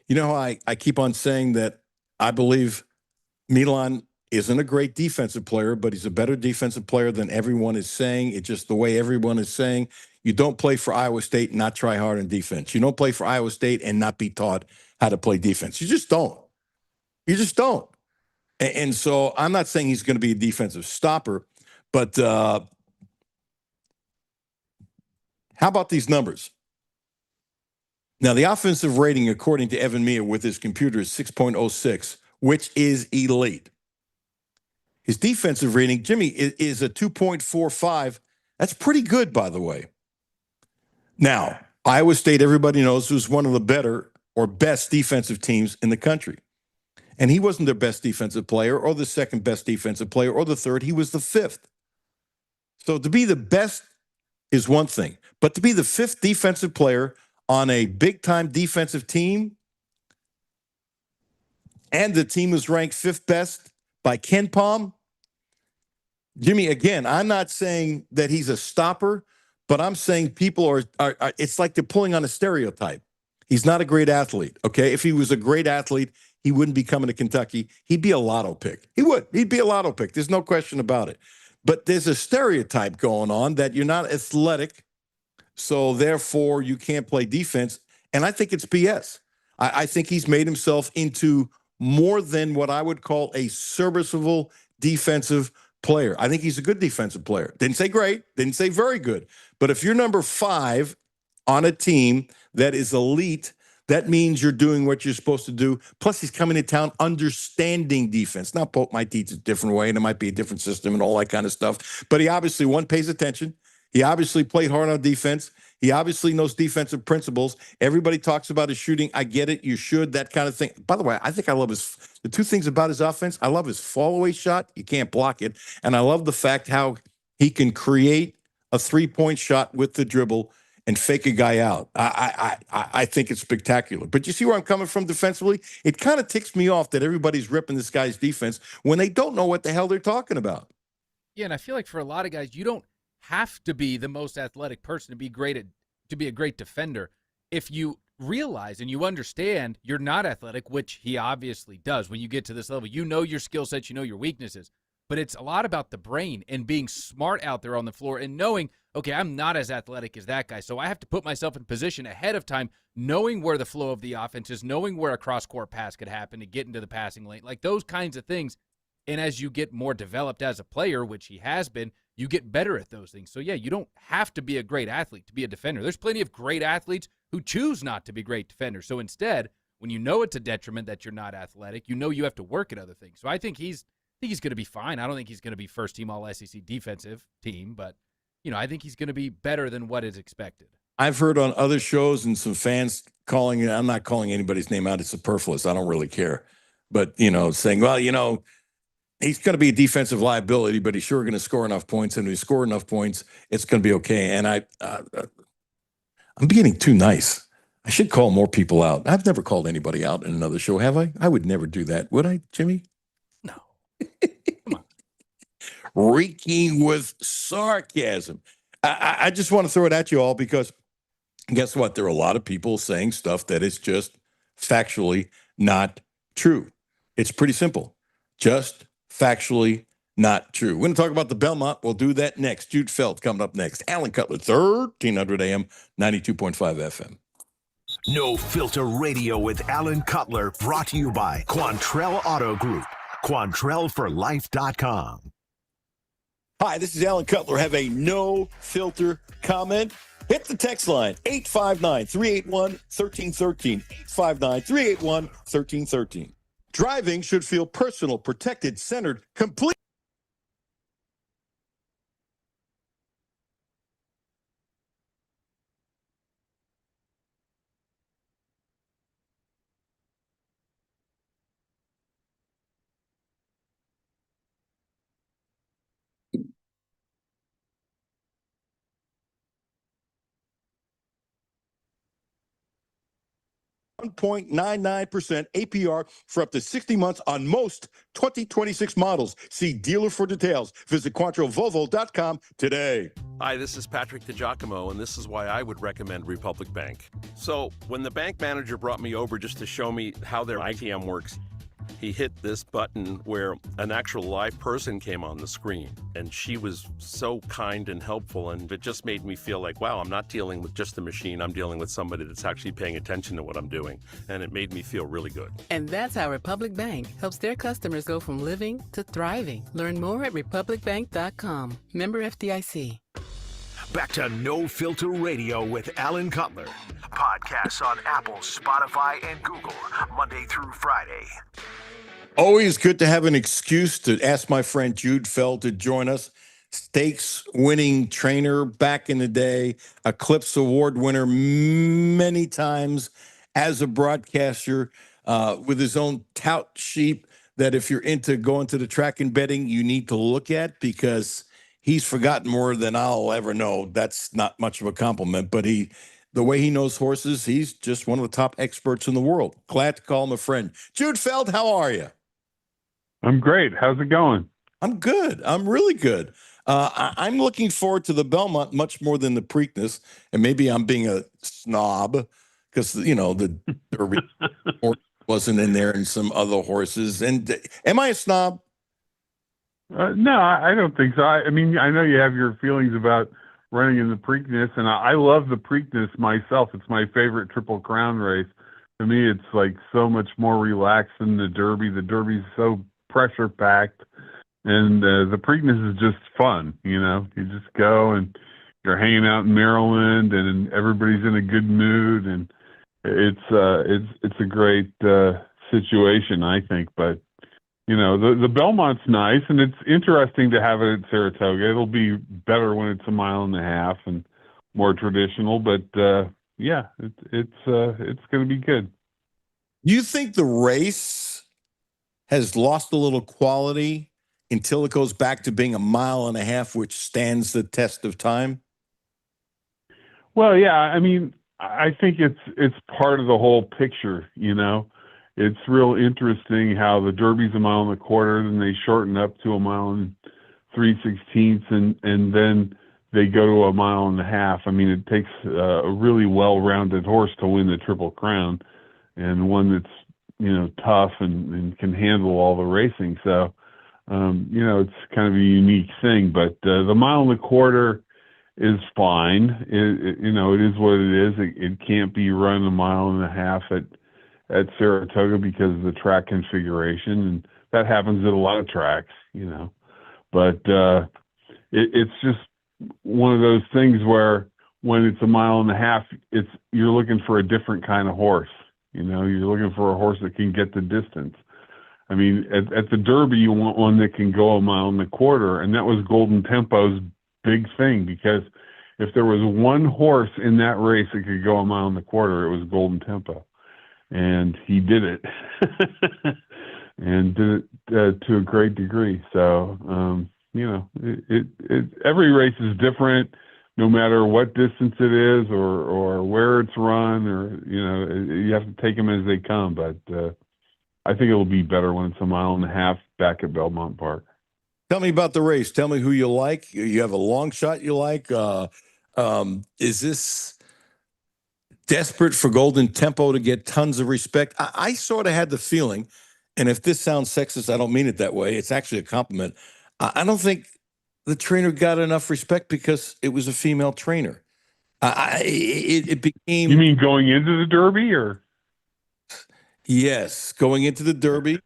You know how I keep on saying that I believe Milan isn't a great defensive player, but he's a better defensive player than everyone is saying. It's just the way everyone is saying. You don't play for Iowa State and not try hard on defense. You don't play for Iowa State and not be taught how to play defense. You just don't. You just don't. And so I'm not saying he's going to be a defensive stopper, but how about these numbers? Now, the offensive rating, according to Evan Mia with his computer, is 6.06, which is elite. His defensive rating, Jimmy, is a 2.45. That's pretty good, by the way. Now, Iowa State, everybody knows, was one of the better or best defensive teams in the country. And he wasn't their best defensive player or the second best defensive player or the third. He was the fifth. So to be the best is one thing, but to be the fifth defensive player on a big-time defensive team, and the team was ranked fifth best by Ken Palm. Jimmy, again, I'm not saying that he's a stopper, but I'm saying people are it's like they're pulling on a stereotype. He's not a great athlete, okay? If he was a great athlete, he wouldn't be coming to Kentucky. He'd be a lotto pick. He would. He'd be a lotto pick. There's no question about it. But there's a stereotype going on that you're not athletic, so therefore you can't play defense. And I think it's BS. I think he's made himself into more than what I would call a serviceable defensive player. I think he's a good defensive player. Didn't say great, didn't say very good. But if you're number 5 on a team that is elite, that means you're doing what you're supposed to do. Plus, he's coming to town understanding defense. Now, Pope might teach a different way, and it might be a different system and all that kind of stuff. But he obviously, one, pays attention. He obviously played hard on defense. He obviously knows defensive principles. Everybody talks about his shooting. I get it. You should, that kind of thing. By the way, I think I love the two things about his offense. I love his fall-away shot. You can't block it. And I love the fact how he can create a three-point shot with the dribble and fake a guy out. I think it's spectacular. But you see where I'm coming from defensively? It kind of ticks me off that everybody's ripping this guy's defense when they don't know what the hell they're talking about. Yeah, and I feel like for a lot of guys, you don't have to be the most athletic person to be a great defender. If you realize and you understand you're not athletic, which he obviously does when you get to this level, you know your skill sets, you know your weaknesses. But it's a lot about the brain and being smart out there on the floor and knowing, okay, I'm not as athletic as that guy, so I have to put myself in position ahead of time, knowing where the flow of the offense is, knowing where a cross-court pass could happen to get into the passing lane, like those kinds of things. And as you get more developed as a player, which he has been, you get better at those things. So, yeah, you don't have to be a great athlete to be a defender. There's plenty of great athletes who choose not to be great defenders. So instead, when you know it's a detriment that you're not athletic, you know you have to work at other things. So I think he's going to be fine. I don't think he's going to be first-team All-SEC defensive team, but, I think he's going to be better than what is expected. I've heard on other shows and some fans calling it, I'm not calling anybody's name out, it's superfluous, I don't really care. But, saying, well, he's going to be a defensive liability, but he's sure going to score enough points. And if he scores enough points, it's going to be okay. And I'm getting too nice. I should call more people out. I've never called anybody out in another show, have I? I would never do that. Would I, Jimmy? No. Come on. Reeking with sarcasm. I just want to throw it at you all because guess what? There are a lot of people saying stuff that is just factually not true. It's pretty simple. Just factually not true. We're going to talk about the Belmont. We'll do that next. Jude Felt coming up next. Alan Cutler, 1300 AM, 92.5 FM. No Filter Radio with Alan Cutler, brought to you by Quantrell Auto Group. QuantrellForLife.com. Hi, this is Alan Cutler. Have a no filter comment. Hit the text line, 859-381-1313. 859-381-1313. Driving should feel personal, protected, centered, complete. 1.99% APR for up to 60 months on most 2026 models. See dealer for details. Visit QuattroVolvo.com today. Hi, this is Patrick DiGiacomo, and this is why I would recommend Republic Bank. So, when the bank manager brought me over just to show me how their ITM works, he hit this button where an actual live person came on the screen, and she was so kind and helpful, and it just made me feel like, wow, I'm not dealing with just a machine, I'm dealing with somebody that's actually paying attention to what I'm doing, and it made me feel really good. And that's how Republic Bank helps their customers go from living to thriving. Learn more at republicbank.com. Member FDIC. Back to No Filter Radio with Alan Cutler. Podcasts on Apple, Spotify, and Google, Monday through Friday. Always good to have an excuse to ask my friend Jude Feld to join us. Stakes winning trainer back in the day, Eclipse Award winner many times as a broadcaster, with his own tout sheet that if you're into going to the track and betting, you need to look at, because he's forgotten more than I'll ever know. That's not much of a compliment, but the way he knows horses, he's just one of the top experts in the world. Glad to call him a friend. Jude Feld, how are you? I'm great. How's it going? I'm good. I'm really good. I'm looking forward to the Belmont much more than the Preakness, and maybe I'm being a snob because, the Derby wasn't in there and some other horses. And am I a snob? No, I don't think so. I mean, I know you have your feelings about running in the Preakness, and I love the Preakness myself. It's my favorite Triple Crown race. To me, it's like so much more relaxed than the Derby. The Derby's so pressure packed, and the Preakness is just fun. You just go and you're hanging out in Maryland, and everybody's in a good mood, and it's a great situation, I think. But the Belmont's nice, and it's interesting to have it at Saratoga. It'll be better when it's a mile and a half and more traditional, but yeah, it's going to be good. You think the race has lost a little quality until it goes back to being a mile and a half, which stands the test of time? Well, yeah, I mean, I think it's part of the whole picture. It's real interesting how the Derby's a mile and a quarter, then they shorten up to a mile and 3/16, and then they go to a mile and a half. I mean, it takes a really well-rounded horse to win the Triple Crown, and one that's tough and can handle all the racing. So, it's kind of a unique thing. But the mile and a quarter is fine. It is what it is. It can't be run a mile and a half at Saratoga because of the track configuration, and that happens at a lot of tracks, But it's just one of those things where when it's a mile and a half, you're looking for a different kind of horse. You're looking for a horse that can get the distance. I mean, at the Derby, you want one that can go a mile and a quarter, and that was Golden Tempo's big thing, because if there was one horse in that race that could go a mile and a quarter, it was Golden Tempo. And he did it, and did it to a great degree. So, every race is different, no matter what distance it is or where it's run, or you have to take them as they come. But I think it'll be better when it's a mile and a half back at Belmont Park. Tell me about the race. Tell me who you like. You have a long shot you like. Is this desperate for Golden Tempo to get tons of respect? I sort of had the feeling, and if this sounds sexist, I don't mean it that way. It's actually a compliment. I don't think the trainer got enough respect because it was a female trainer. It became... You mean going into the Derby, or? Yes, going into the Derby.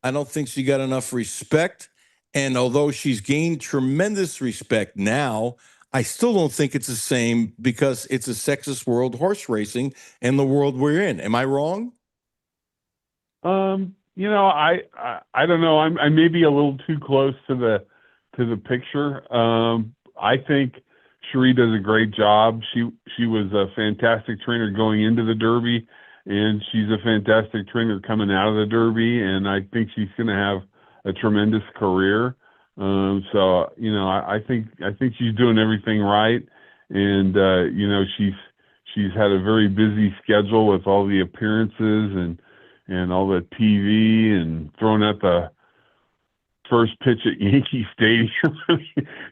I don't think she got enough respect. And although she's gained tremendous respect now, I still don't think it's the same, because it's a sexist world, horse racing, and the world we're in. Am I wrong? I don't know. I may be a little too close to the picture. I think Cherie does a great job. She was a fantastic trainer going into the Derby, and she's a fantastic trainer coming out of the Derby, and I think she's going to have a tremendous career. I think she's doing everything right, and she's had a very busy schedule with all the appearances and all the TV and throwing out the first pitch at Yankee Stadium.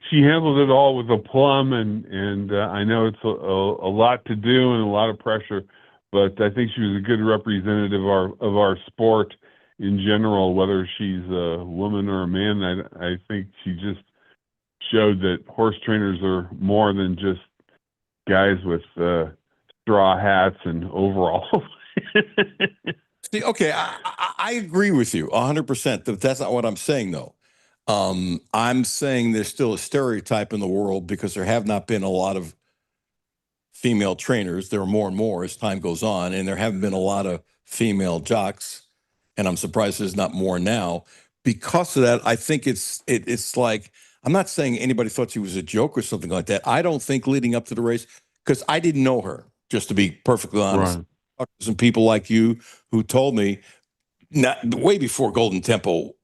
She handled it all with aplomb, and I know it's a lot to do and a lot of pressure, but I think she was a good representative of our sport in general, whether she's a woman or a man. I think she just showed that horse trainers are more than just guys with straw hats and overalls. See, okay, I agree with you 100%. That's not what I'm saying, though. I'm saying there's still a stereotype in the world because there have not been a lot of female trainers. There are more and more as time goes on, and there haven't been a lot of female jocks, and I'm surprised there's not more now. Because of that, I think it's like, I'm not saying anybody thought she was a joke or something like that. I don't think leading up to the race, because I didn't know her, just to be perfectly honest. Right. Some people like you who told me way before Golden Tempo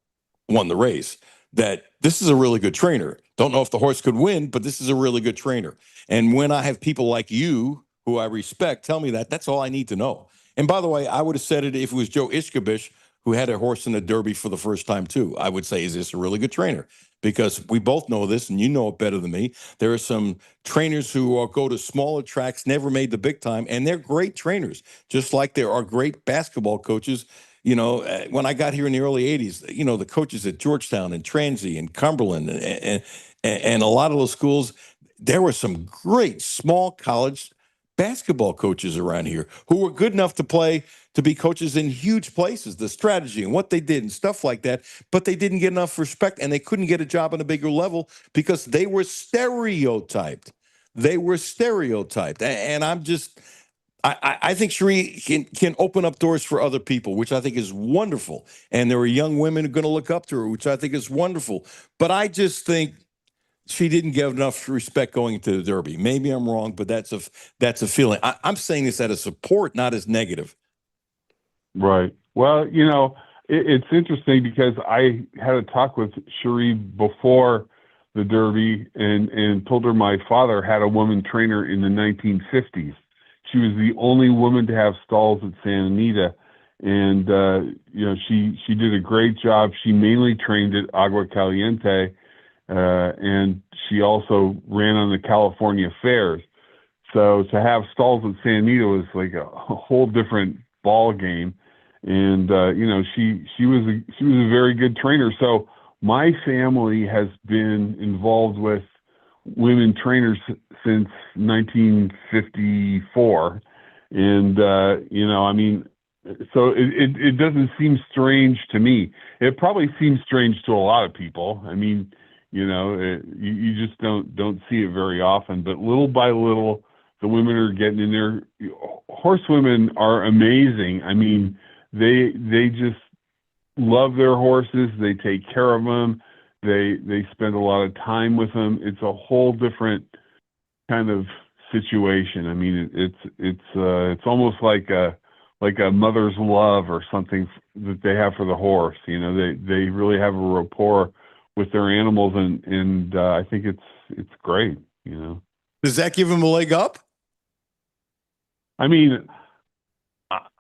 won the race that this is a really good trainer. Don't know if the horse could win, but this is a really good trainer. And when I have people like you, who I respect, tell me that, that's all I need to know. And by the way, I would have said it if it was Joe Ishkabish, who had a horse in the Derby for the first time too. I would say, is this a really good trainer? Because we both know this, and you know it better than me. There are some trainers who go to smaller tracks, never made the big time, and they're great trainers, just like there are great basketball coaches. You know, when I got here in the early 80s, you know, the coaches at Georgetown and Transy and Cumberland and a lot of those schools, there were some great small college basketball coaches around here who were good enough to be coaches in huge places, the strategy and what they did and stuff like that, but they didn't get enough respect and they couldn't get a job on a bigger level because they were stereotyped. They were stereotyped. And I think Cherie can open up doors for other people, which I think is wonderful. And there are young women who are going to look up to her, which I think is wonderful. But I just think she didn't get enough respect going into the Derby. Maybe I'm wrong, but that's a feeling. I'm saying this as a support, not as negative. Right. Well, you know, it's interesting because I had a talk with Cherie before the Derby and told her my father had a woman trainer in the 1950s. She was the only woman to have stalls at Santa Anita. And, you know, she did a great job. She mainly trained at Agua Caliente, and she also ran on the California fairs. So to have stalls at Santa Anita was like a whole different ball game. And, you know, she was a very good trainer. So my family has been involved with women trainers since 1954. And, you know, I mean, so it doesn't seem strange to me. It probably seems strange to a lot of people. I mean, you know, you just don't see it very often, but little by little, the women are getting in there. Horsewomen are amazing. I mean, they just love their horses. They take care of them. They spend a lot of time with them. It's a whole different kind of situation. I mean, it's almost like a mother's love or something that they have for the horse. You know, they really have a rapport with their animals, and I think it's great. You know, does that give them a leg up? I mean,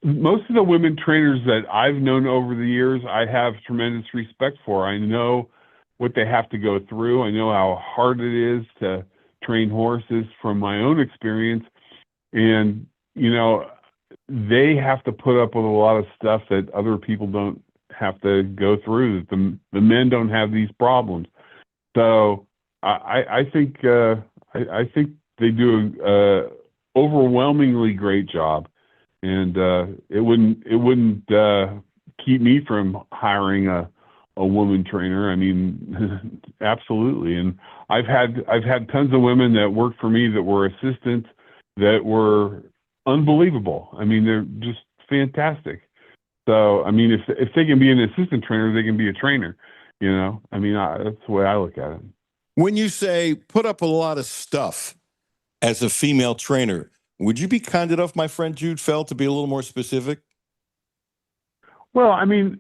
most of the women trainers that I've known over the years, I have tremendous respect for. I know what they have to go through. I know how hard it is to train horses from my own experience. And, you know, they have to put up with a lot of stuff that other people don't have to go through, that the men don't have these problems. So I think they do a overwhelmingly great job. And it wouldn't keep me from hiring a woman trainer. I mean, absolutely. And I've had tons of women that worked for me that were assistants that were unbelievable. I mean, they're just fantastic. So, I mean, if they can be an assistant trainer, they can be a trainer. You know, I mean, that's the way I look at it. When you say put up a lot of stuff as a female trainer, would you be kind enough, my friend Jude Fell, to be a little more specific? Well, I mean,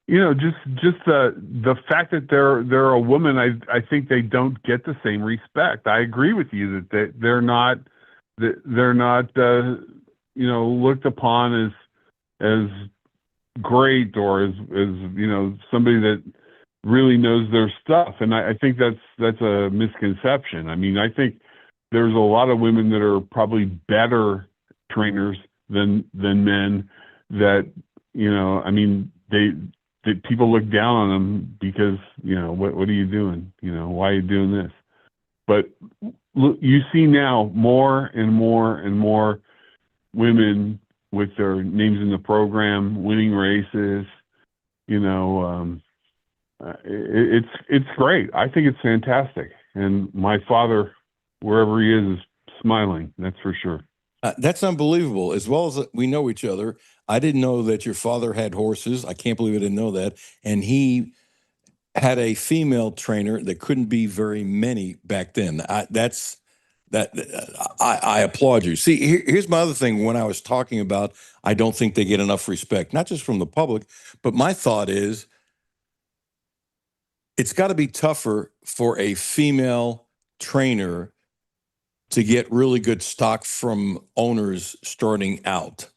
you know, just the fact that they're a woman, I think they don't get the same respect. I agree with you that they're not they're not looked upon as great or as somebody that really knows their stuff. And I think that's a misconception. I mean, I think there's a lot of women that are probably better trainers than men that, that people look down on them because, what are you doing? Why are you doing this? But look, you see now more and more and more women with their names in the program, winning races. It's great. I think it's fantastic. And my father, wherever he is smiling. That's for sure. That's unbelievable. As well as we know each other, I didn't know that your father had horses. I can't believe I didn't know that. And he had a female trainer that couldn't be very many back then. I applaud you. See, here's my other thing. When I was talking about, I don't think they get enough respect, not just from the public, but my thought is, it's got to be tougher for a female trainer to get really good stock from owners starting out.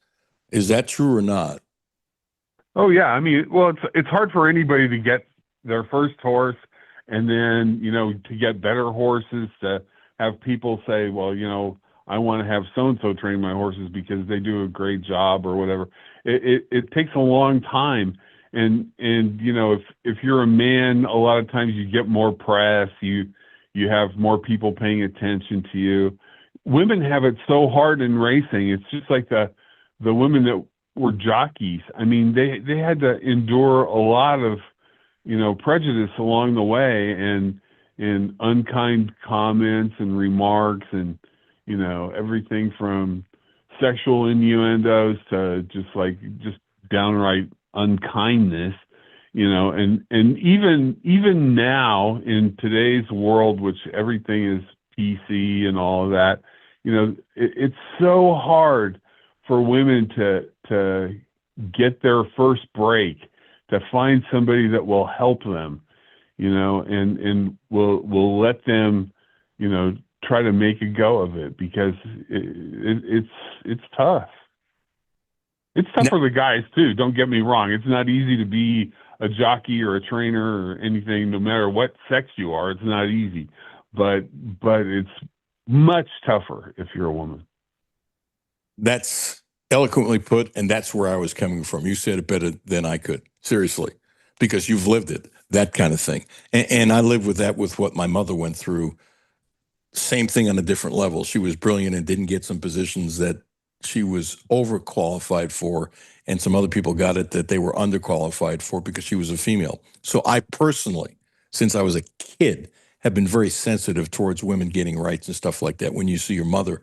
Is that true or not? Oh yeah, I mean, well, it's hard for anybody to get their first horse, and then to get better horses, to have people say, well, I want to have so and so train my horses because they do a great job or whatever. It takes a long time, and if you're a man, a lot of times you get more press, you have more people paying attention to you. Women have it so hard in racing. It's just like the women that were jockeys. I mean, they had to endure a lot of, prejudice along the way and unkind comments and remarks and, everything from sexual innuendos to just downright unkindness, and even now in today's world, which everything is PC and all of that, it's so hard for women to get their first break, to find somebody that will help them, and will let them, try to make a go of it, because it's tough. It's tough for the guys too. Don't get me wrong. It's not easy to be a jockey or a trainer or anything, no matter what sex you are. It's not easy, but it's much tougher if you're a woman. That's eloquently put, and that's where I was coming from. You said it better than I could, seriously, because you've lived it, that kind of thing. And I lived with that, with what my mother went through. Same thing on a different level. She was brilliant and didn't get some positions that she was overqualified for, and some other people got it that they were underqualified for because she was a female. So I personally, since I was a kid, have been very sensitive towards women getting rights and stuff like that. When you see your mother,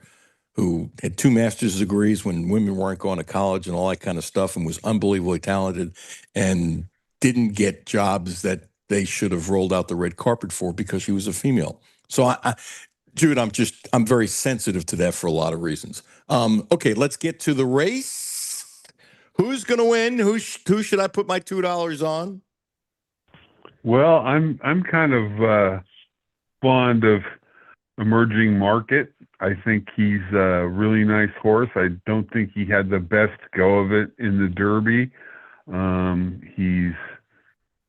who had 2 master's degrees when women weren't going to college and all that kind of stuff, and was unbelievably talented and didn't get jobs that they should have rolled out the red carpet for because she was a female. So Jude, I'm very sensitive to that for a lot of reasons. Okay, let's get to the race. Who's going to win? Who should I put my $2 on? Well, I'm kind of fond of Emerging Market. I think he's a really nice horse. I don't think he had the best go of it in the Derby. He's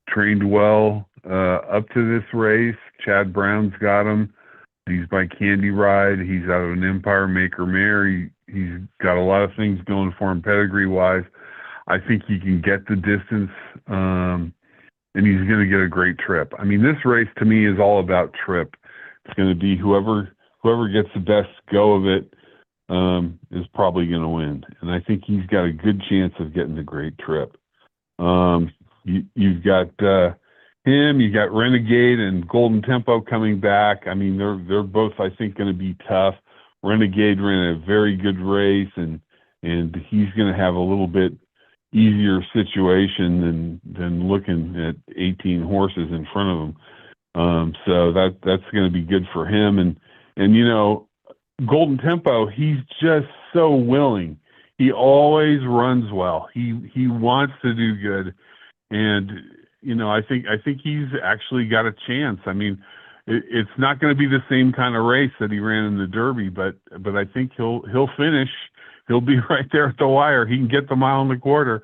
trained well up to this race. Chad Brown's got him. He's by Candy Ride. He's out of an Empire Maker mare. He's got a lot of things going for him pedigree-wise. I think he can get the distance, and he's going to get a great trip. I mean, this race to me is all about trip. It's going to be whoever gets the best go of it is probably going to win. And I think he's got a good chance of getting a great trip. You've got him, you got Renegade and Golden Tempo coming back. I mean, they're both, I think, going to be tough. Renegade ran a very good race, and he's going to have a little bit easier situation than looking at 18 horses in front of him. So that's going to be good for him. And Golden Tempo, he's just so willing. He always runs well. He wants to do good, and I think he's actually got a chance. I mean, it's not going to be the same kind of race that he ran in the Derby, but I think he'll finish. He'll be right there at the wire. He can get the mile and the quarter.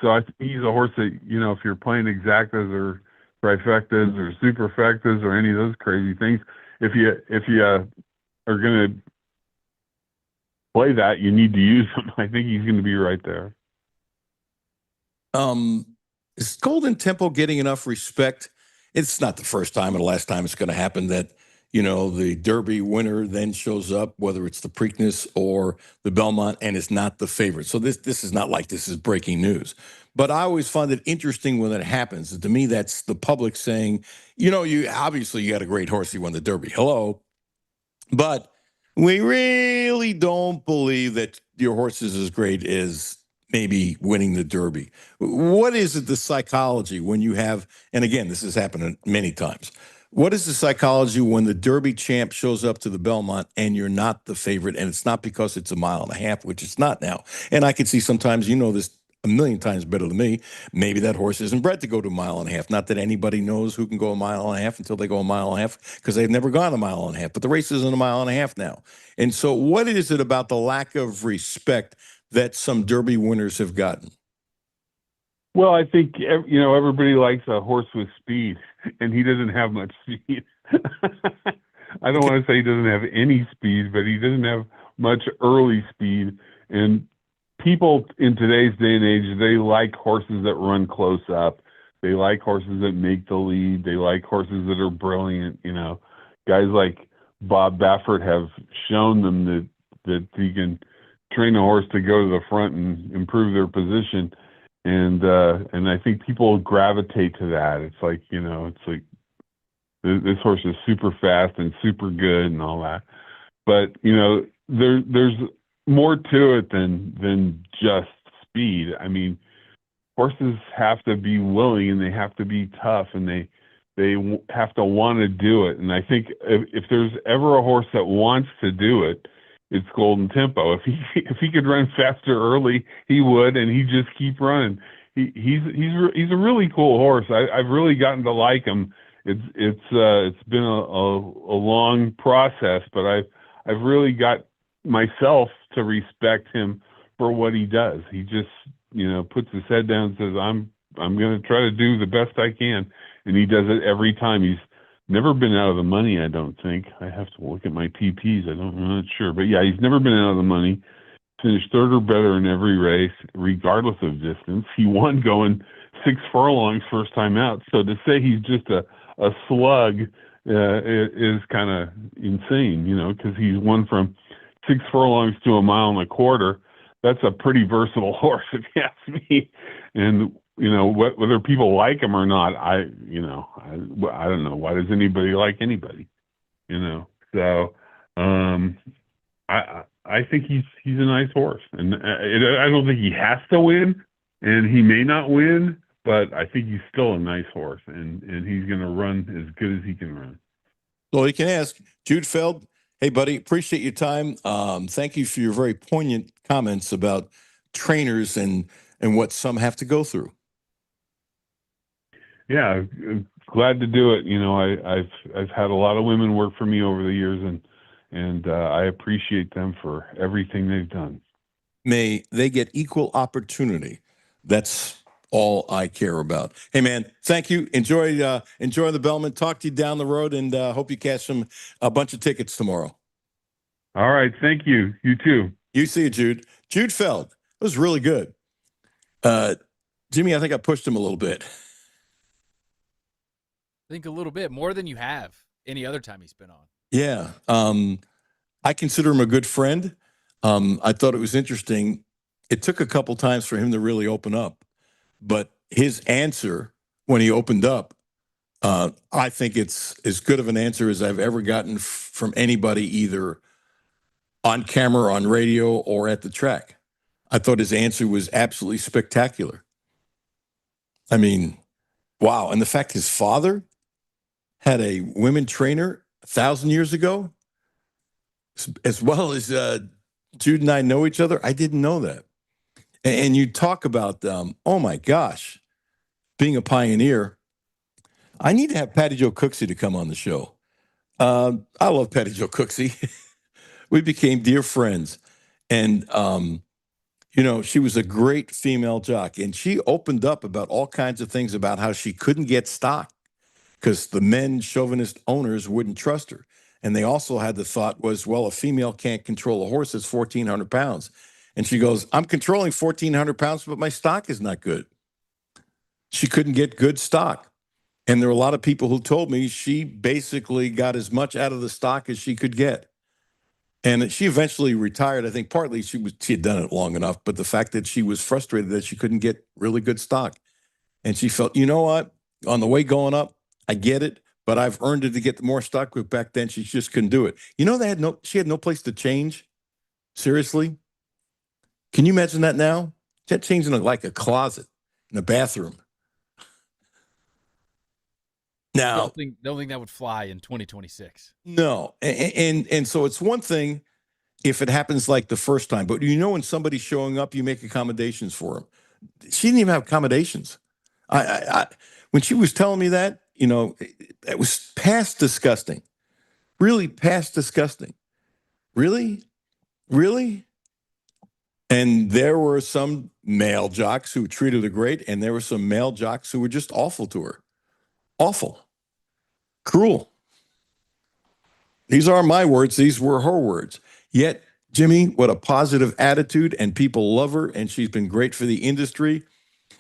So I think he's a horse that, if you're playing exactas or trifectas or superfectas or any of those crazy things, if you are going to play that, you need to use him. I think he's going to be right there. Is Golden Tempo getting enough respect? It's not the first time or the last time it's going to happen that, the Derby winner then shows up, whether it's the Preakness or the Belmont, and is not the favorite. So this is not like this is breaking news. But I always find it interesting when that happens. To me, that's the public saying, you obviously you got a great horse, you won the Derby. Hello. But we really don't believe that your horse is as great as maybe winning the Derby. What is it, the psychology when you have, and again, this has happened many times. What is the psychology when the Derby champ shows up to the Belmont and you're not the favorite, and it's not because it's a mile and a half, which it's not now. And I can see sometimes, this a million times better than me, maybe that horse isn't bred to go to a mile and a half. Not that anybody knows who can go a mile and a half until they go a mile and a half, because they've never gone a mile and a half. But the race isn't a mile and a half now. And so what is it about the lack of respect that some Derby winners have gotten? Well, I think, everybody likes a horse with speed, and he doesn't have much speed. I don't want to say he doesn't have any speed, but he doesn't have much early speed. And people in today's day and age, they like horses that run close up. They like horses that make the lead. They like horses that are brilliant. Guys like Bob Baffert have shown them that he can train a horse to go to the front and improve their position. And I think people gravitate to that. It's like, this horse is super fast and super good and all that. But, there's more to it than just speed. I mean, horses have to be willing, and they have to be tough, and they have to want to do it. And I think if there's ever a horse that wants to do it, it's Golden Tempo. If he could run faster early, he would, and he'd just keep running. He's a really cool horse. I've really gotten to like him. It's been a long process, but I've really got myself to respect him for what he does. He just puts his head down and says, I'm going to try to do the best I can, and he does it every time. He's never been out of the money, I don't think. I have to look at my PPs. I'm not sure. But, yeah, he's never been out of the money. Finished third or better in every race, regardless of distance. He won going 6 furlongs first time out. So to say he's just a slug is kind of insane, because he's won from 6 furlongs to a mile and a quarter. That's a pretty versatile horse, if you ask me. And whether people like him or not, I don't know. Why does anybody like anybody? So I think he's a nice horse, and I don't think he has to win, and he may not win, but I think he's still a nice horse, and he's going to run as good as he can run. Well, you can ask Jude Feld. Hey, buddy, appreciate your time. Thank you for your very poignant comments about trainers and what some have to go through. Yeah, glad to do it. I've had a lot of women work for me over the years, and I appreciate them for everything they've done. May they get equal opportunity. That's all I care about. Hey, man, thank you. Enjoy the Belmont. Talk to you down the road, and hope you catch a bunch of tickets tomorrow. All right, thank you. You too. You see it, Jude. Jude Feld. It was really good. Jimmy, I think I pushed him a little bit. I think a little bit more than you have any other time he's been on. Yeah. I consider him a good friend. I thought it was interesting. It took a couple times for him to really open up, but his answer when he opened up, I think it's as good of an answer as I've ever gotten from anybody, either on camera, on radio, or at the track. I thought his answer was absolutely spectacular. I mean, wow. And the fact his father had a women trainer 1,000 years ago, as well as Jude and I know each other. I didn't know that. And you talk about, oh my gosh, being a pioneer. I need to have Patty Jo Cooksey to come on the show. I love Patty Jo Cooksey. We became dear friends. And, she was a great female jock. And she opened up about all kinds of things about how she couldn't get stock because the men chauvinist owners wouldn't trust her. And they also had the thought was, well, a female can't control a horse that's 1,400 pounds. And she goes, I'm controlling 1,400 pounds, but my stock is not good. She couldn't get good stock. And there were a lot of people who told me she basically got as much out of the stock as she could get. And she eventually retired. I think partly she had done it long enough, but the fact that she was frustrated that she couldn't get really good stock. And she felt, you know what? On the way going up, I get it, but I've earned it to get more stock. But back then, she just couldn't do it. She had no place to change. Seriously. Can you imagine that now? She had changed in like a closet in a bathroom. Now, don't think that would fly in 2026. No. And so it's one thing if it happens like the first time, but when somebody's showing up, you make accommodations for them. She didn't even have accommodations. When she was telling me that, it was past disgusting. Really past disgusting. Really? Really? And there were some male jocks who treated her great, and there were some male jocks who were just awful to her. Awful. Cruel. These aren't my words. These were her words. Yet, Jimmy, what a positive attitude, and people love her, and she's been great for the industry,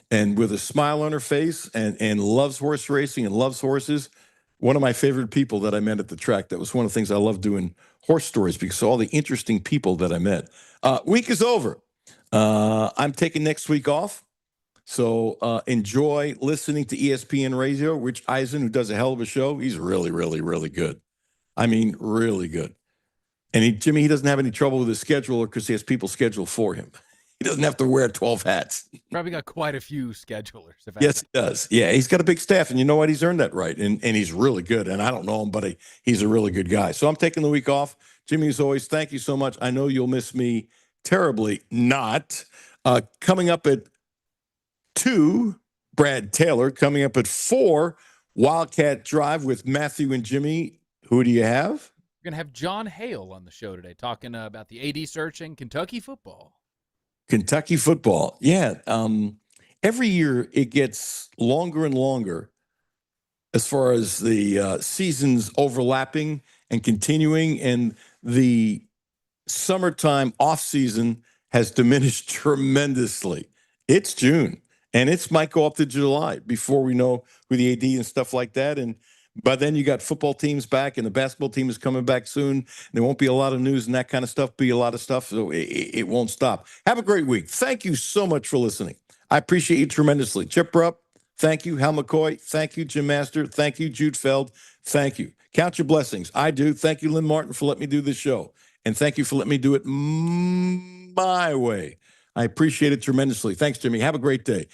and with a smile on her face, and loves horse racing and loves horses. One of my favorite people that I met at the track. That was one of the things I love doing horse stories because of all the interesting people that I met. Week is over. I'm taking next week off. So enjoy listening to ESPN Radio. Rich Eisen, who does a hell of a show, he's really, really, really good. I mean, really good. And Jimmy, he doesn't have any trouble with his scheduler because he has people scheduled for him. He doesn't have to wear 12 hats. Probably got quite a few schedulers. Yes, he does. Yeah, he's got a big staff, and you know what? He's earned that right, and he's really good. And I don't know him, but he's a really good guy. So I'm taking the week off. Jimmy, as always, thank you so much. I know you'll miss me terribly. Not. Coming up at 2, Brad Taylor. Coming up at 4, Wildcat Drive with Matthew and Jimmy. Who do you have? We're going to have John Hale on the show today talking about the AD search in Kentucky football. Kentucky football. Yeah. Every year it gets longer and longer as far as the seasons overlapping and continuing, and the summertime off season has diminished tremendously. It's June, and it might go up to July before we know who the AD and stuff like that. And by then you got football teams back, and the basketball team is coming back soon. There won't be a lot of news and that kind of stuff, be a lot of stuff. So it won't stop. Have a great week. Thank you so much for listening. I appreciate you tremendously. Chip Rupp, thank you. Hal McCoy, thank you. Jim Master, thank you. Jude Feld, thank you. Count your blessings. I do. Thank you, Lynn Martin, for letting me do this show. And thank you for letting me do it my way. I appreciate it tremendously. Thanks, Jimmy. Have a great day.